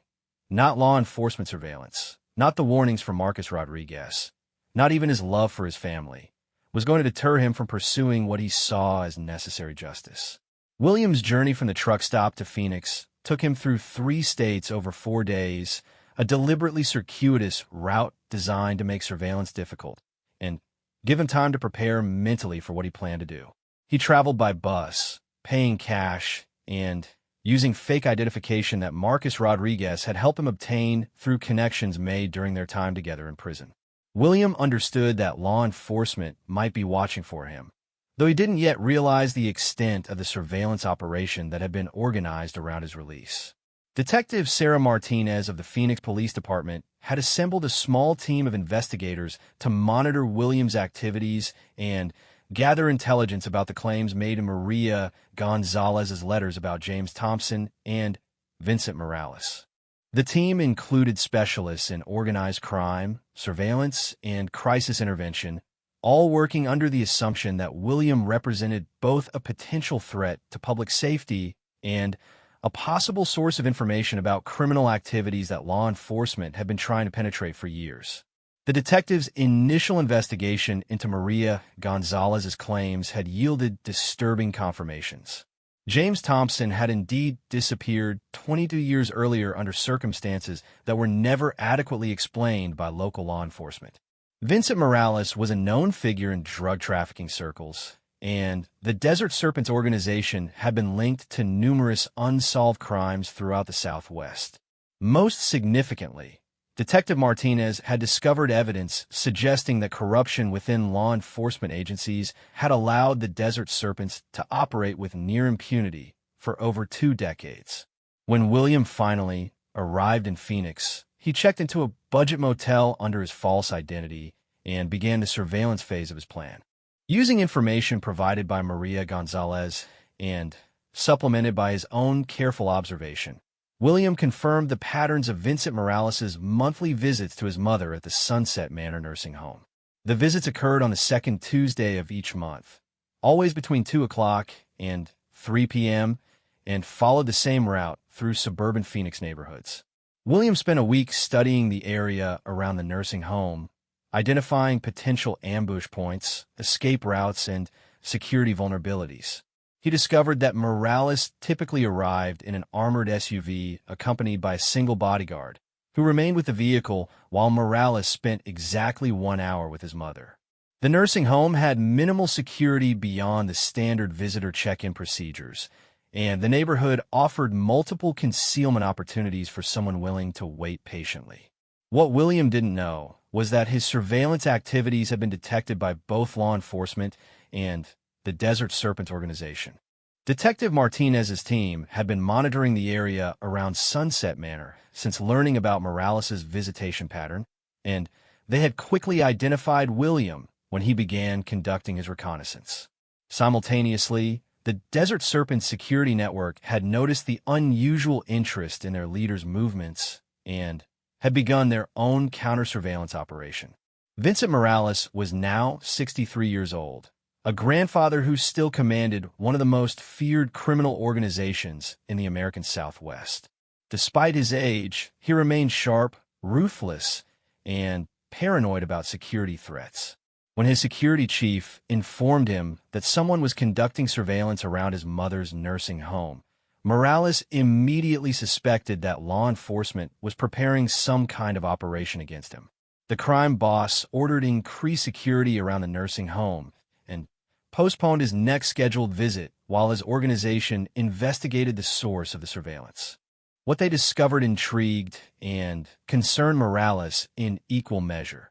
not law enforcement surveillance, not the warnings from Marcus Rodriguez, not even his love for his family, was going to deter him from pursuing what he saw as necessary justice. William's journey from the truck stop to Phoenix took him through 3 states over 4 days, a deliberately circuitous route designed to make surveillance difficult and give him time to prepare mentally for what he planned to do. He traveled by bus, paying cash, and using fake identification that Marcus Rodriguez had helped him obtain through connections made during their time together in prison. William understood that law enforcement might be watching for him, though he didn't yet realize the extent of the surveillance operation that had been organized around his release. Detective Sarah Martinez of the Phoenix Police Department had assembled a small team of investigators to monitor William's activities and gather intelligence about the claims made in Maria Gonzalez's letters about James Thompson and Vincent Morales. The team included specialists in organized crime, surveillance, and crisis intervention, all working under the assumption that William represented both a potential threat to public safety and a possible source of information about criminal activities that law enforcement had been trying to penetrate for years. The detectives' initial investigation into Maria Gonzalez's claims had yielded disturbing confirmations. James Thompson had indeed disappeared 22 years earlier under circumstances that were never adequately explained by local law enforcement. Vincent Morales was a known figure in drug trafficking circles, and the Desert Serpents organization had been linked to numerous unsolved crimes throughout the Southwest. Most significantly, Detective Martinez had discovered evidence suggesting that corruption within law enforcement agencies had allowed the Desert Serpents to operate with near impunity for over 2 decades. When William finally arrived in Phoenix, he checked into a budget motel under his false identity and began the surveillance phase of his plan. Using information provided by Maria Gonzalez and supplemented by his own careful observation, William confirmed the patterns of Vincent Morales' monthly visits to his mother at the Sunset Manor nursing home. The visits occurred on the second Tuesday of each month, always between 2 o'clock and 3 p.m., and followed the same route through suburban Phoenix neighborhoods. William spent a week studying the area around the nursing home, identifying potential ambush points, escape routes, and security vulnerabilities. He discovered that Morales typically arrived in an armored SUV accompanied by a single bodyguard, who remained with the vehicle while Morales spent exactly 1 hour with his mother. The nursing home had minimal security beyond the standard visitor check-in procedures, and the neighborhood offered multiple concealment opportunities for someone willing to wait patiently. What William didn't know was that his surveillance activities had been detected by both law enforcement and the Desert Serpent organization. Detective Martinez's team had been monitoring the area around Sunset Manor since learning about Morales' visitation pattern, and they had quickly identified William when he began conducting his reconnaissance. Simultaneously, the Desert Serpent security network had noticed the unusual interest in their leader's movements and had begun their own counter-surveillance operation. Vincent Morales was now 63 years old, a grandfather who still commanded one of the most feared criminal organizations in the American Southwest. Despite his age, he remained sharp, ruthless, and paranoid about security threats. When his security chief informed him that someone was conducting surveillance around his mother's nursing home, Morales immediately suspected that law enforcement was preparing some kind of operation against him. The crime boss ordered increased security around the nursing home and postponed his next scheduled visit while his organization investigated the source of the surveillance. What they discovered intrigued and concerned Morales in equal measure.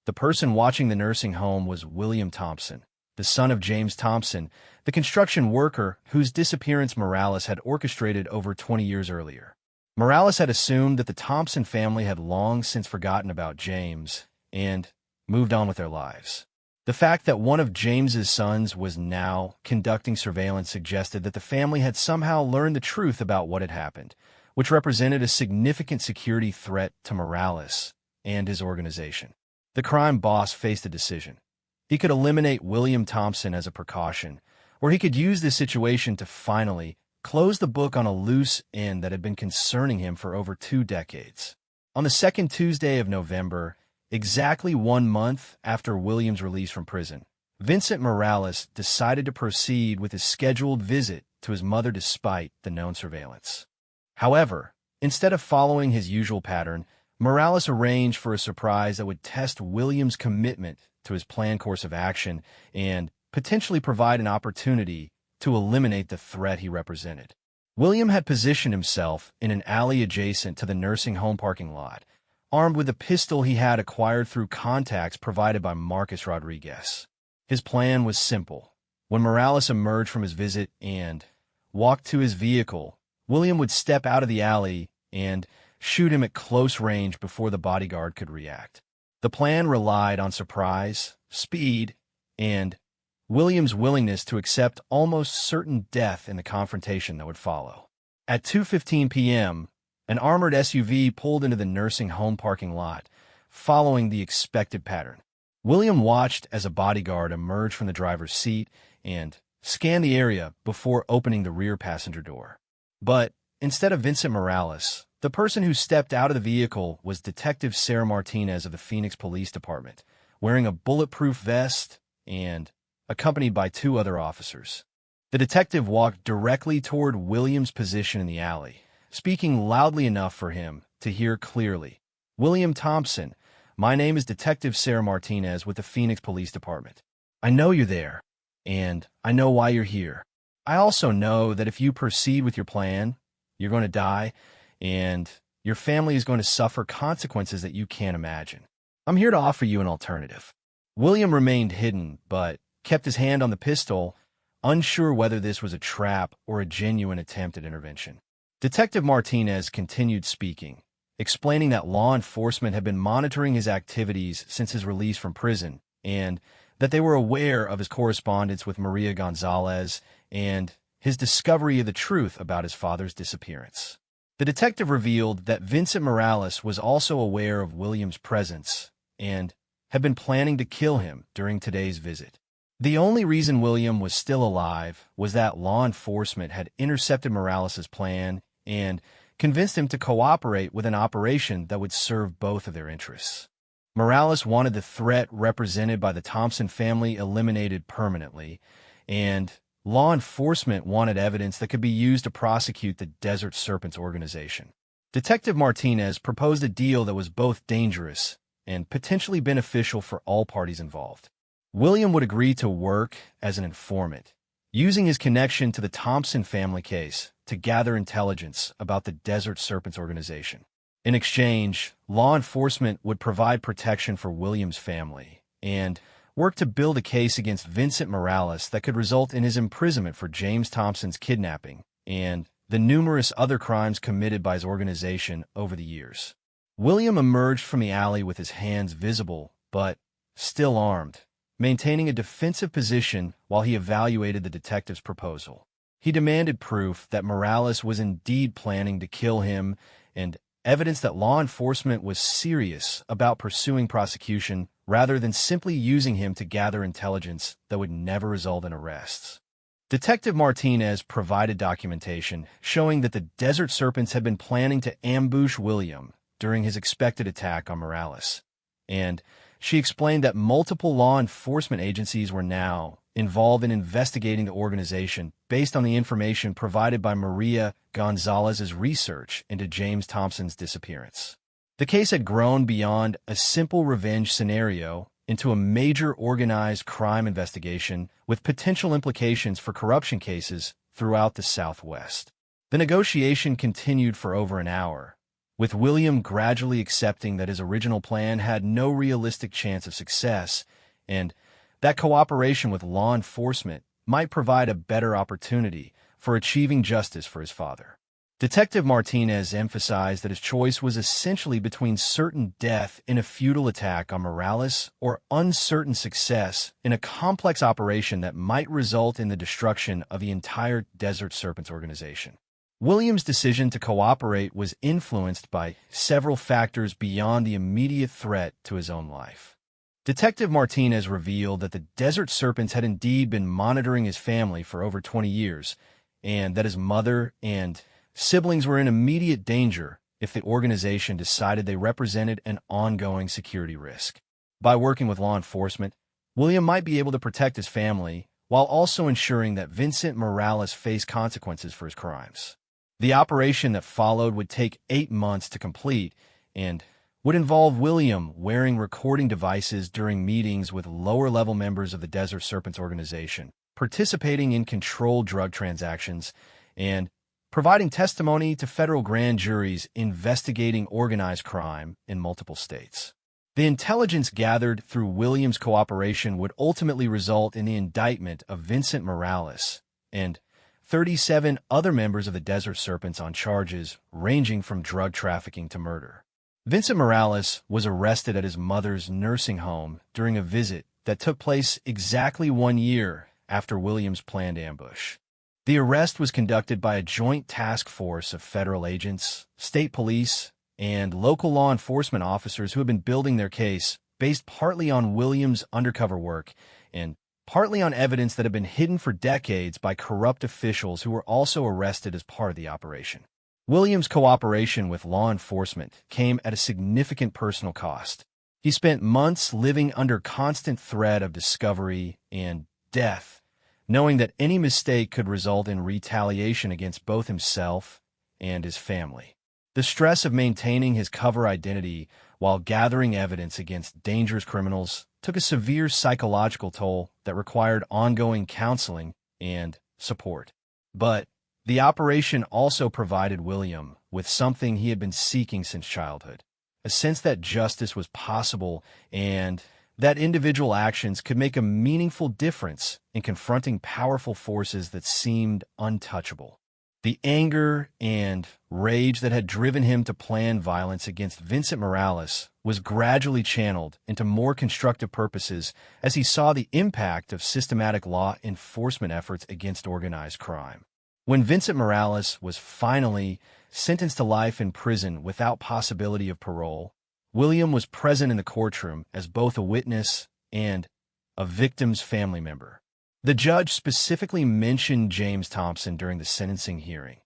The person watching the nursing home was William Thompson, the son of James Thompson, the construction worker whose disappearance Morales had orchestrated over 20 years earlier. Morales had assumed that the Thompson family had long since forgotten about James and moved on with their lives. The fact that one of James's sons was now conducting surveillance suggested that the family had somehow learned the truth about what had happened, which represented a significant security threat to Morales and his organization. The crime boss faced a decision. He could eliminate William Thompson as a precaution, or he could use this situation to finally close the book on a loose end that had been concerning him for over 2 decades. On the second Tuesday of November, exactly 1 month after William's release from prison, Vincent Morales decided to proceed with his scheduled visit to his mother despite the known surveillance. However, instead of following his usual pattern, Morales arranged for a surprise that would test William's commitment to his planned course of action and potentially provide an opportunity to eliminate the threat he represented. William had positioned himself in an alley adjacent to the nursing home parking lot, armed with a pistol he had acquired through contacts provided by Marcus Rodriguez. His plan was simple. When Morales emerged from his visit and walked to his vehicle, William would step out of the alley and shoot him at close range before the bodyguard could react. The plan relied on surprise, speed, and William's willingness to accept almost certain death in the confrontation that would follow. At 2:15 p.m., an armored SUV pulled into the nursing home parking lot, following the expected pattern. William watched as a bodyguard emerged from the driver's seat and scanned the area before opening the rear passenger door. But instead of Vincent Morales, the person who stepped out of the vehicle was Detective Sarah Martinez of the Phoenix Police Department, wearing a bulletproof vest and accompanied by 2 other officers. The detective walked directly toward William's position in the alley, speaking loudly enough for him to hear clearly. "William Thompson, my name is Detective Sarah Martinez with the Phoenix Police Department. I know you're there, and I know why you're here. I also know that if you proceed with your plan, you're going to die, and your family is going to suffer consequences that you can't imagine. I'm here to offer you an alternative." William remained hidden, but kept his hand on the pistol, unsure whether this was a trap or a genuine attempt at intervention. Detective Martinez continued speaking, explaining that law enforcement had been monitoring his activities since his release from prison, and that they were aware of his correspondence with Maria Gonzalez and his discovery of the truth about his father's disappearance. The detective revealed that Vincent Morales was also aware of William's presence and had been planning to kill him during today's visit. The only reason William was still alive was that law enforcement had intercepted Morales' plan and convinced him to cooperate with an operation that would serve both of their interests. Morales wanted the threat represented by the Thompson family eliminated permanently, and law enforcement wanted evidence that could be used to prosecute the Desert Serpents organization. Detective Martinez proposed a deal that was both dangerous and potentially beneficial for all parties involved. William would agree to work as an informant, using his connection to the Thompson family case to gather intelligence about the Desert Serpents organization. In exchange, law enforcement would provide protection for William's family and work to build a case against Vincent Morales that could result in his imprisonment for James Thompson's kidnapping and the numerous other crimes committed by his organization over the years. William emerged from the alley with his hands visible, but still armed, maintaining a defensive position while he evaluated the detective's proposal. He demanded proof that Morales was indeed planning to kill him and evidence that law enforcement was serious about pursuing prosecution rather than simply using him to gather intelligence that would never result in arrests. Detective Martinez provided documentation showing that the Desert Serpents had been planning to ambush William during his expected attack on Morales, and she explained that multiple law enforcement agencies were now involved in investigating the organization based on the information provided by Maria Gonzalez's research into James Thompson's disappearance. The case had grown beyond a simple revenge scenario into a major organized crime investigation with potential implications for corruption cases throughout the Southwest. The negotiation continued for over an hour, with William gradually accepting that his original plan had no realistic chance of success and that cooperation with law enforcement might provide a better opportunity for achieving justice for his father. Detective Martinez emphasized that his choice was essentially between certain death in a futile attack on Morales or uncertain success in a complex operation that might result in the destruction of the entire Desert Serpents organization. Williams' decision to cooperate was influenced by several factors beyond the immediate threat to his own life. Detective Martinez revealed that the Desert Serpents had indeed been monitoring his family for over 20 years, and that his mother and siblings were in immediate danger if the organization decided they represented an ongoing security risk. By working with law enforcement, William might be able to protect his family while also ensuring that Vincent Morales faced consequences for his crimes. The operation that followed would take 8 months to complete and would involve William wearing recording devices during meetings with lower-level members of the Desert Serpents organization, participating in controlled drug transactions, and providing testimony to federal grand juries investigating organized crime in multiple states. The intelligence gathered through Williams' cooperation would ultimately result in the indictment of Vincent Morales and 37 other members of the Desert Serpents on charges ranging from drug trafficking to murder. Vincent Morales was arrested at his mother's nursing home during a visit that took place exactly 1 year after Williams' planned ambush. The arrest was conducted by a joint task force of federal agents, state police, and local law enforcement officers who had been building their case based partly on Williams' undercover work and partly on evidence that had been hidden for decades by corrupt officials who were also arrested as part of the operation. Williams' cooperation with law enforcement came at a significant personal cost. He spent months living under constant threat of discovery and death, knowing that any mistake could result in retaliation against both himself and his family. The stress of maintaining his cover identity while gathering evidence against dangerous criminals took a severe psychological toll that required ongoing counseling and support. But the operation also provided William with something he had been seeking since childhood, a sense that justice was possible and that individual actions could make a meaningful difference in confronting powerful forces that seemed untouchable. The anger and rage that had driven him to plan violence against Vincent Morales was gradually channeled into more constructive purposes as he saw the impact of systematic law enforcement efforts against organized crime. When Vincent Morales was finally sentenced to life in prison without possibility of parole, William was present in the courtroom as both a witness and a victim's family member. The judge specifically mentioned James Thompson during the sentencing hearing,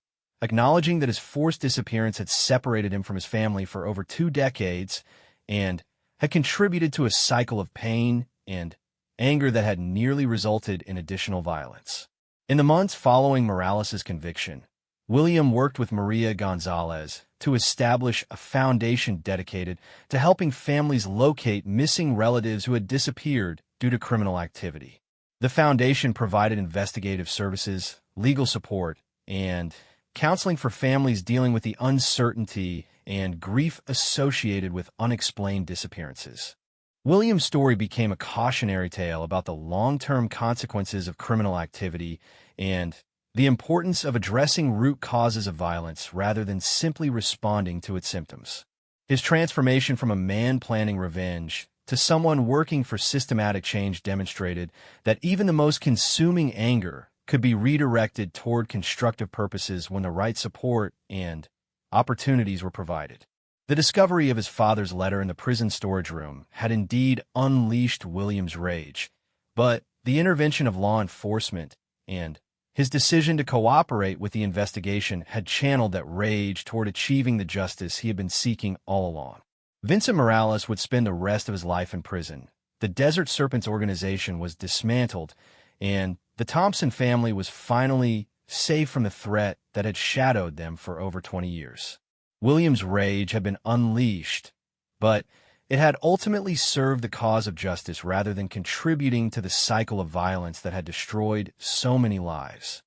acknowledging that his forced disappearance had separated him from his family for over 2 decades and had contributed to a cycle of pain and anger that had nearly resulted in additional violence. In the months following Morales' conviction, William worked with Maria Gonzalez to establish a foundation dedicated to helping families locate missing relatives who had disappeared due to criminal activity. The foundation provided investigative services, legal support, and counseling for families dealing with the uncertainty and grief associated with unexplained disappearances. William's story became a cautionary tale about the long-term consequences of criminal activity and the importance of addressing root causes of violence rather than simply responding to its symptoms. His transformation from a man planning revenge to someone working for systematic change demonstrated that even the most consuming anger could be redirected toward constructive purposes when the right support and opportunities were provided. The discovery of his father's letter in the prison storage room had indeed unleashed William's rage, but the intervention of law enforcement and his decision to cooperate with the investigation had channeled that rage toward achieving the justice he had been seeking all along. Vincent Morales would spend the rest of his life in prison. The Desert Serpents organization was dismantled, and the Thompson family was finally safe from the threat that had shadowed them for over 20 years. William's rage had been unleashed, but it had ultimately served the cause of justice rather than contributing to the cycle of violence that had destroyed so many lives.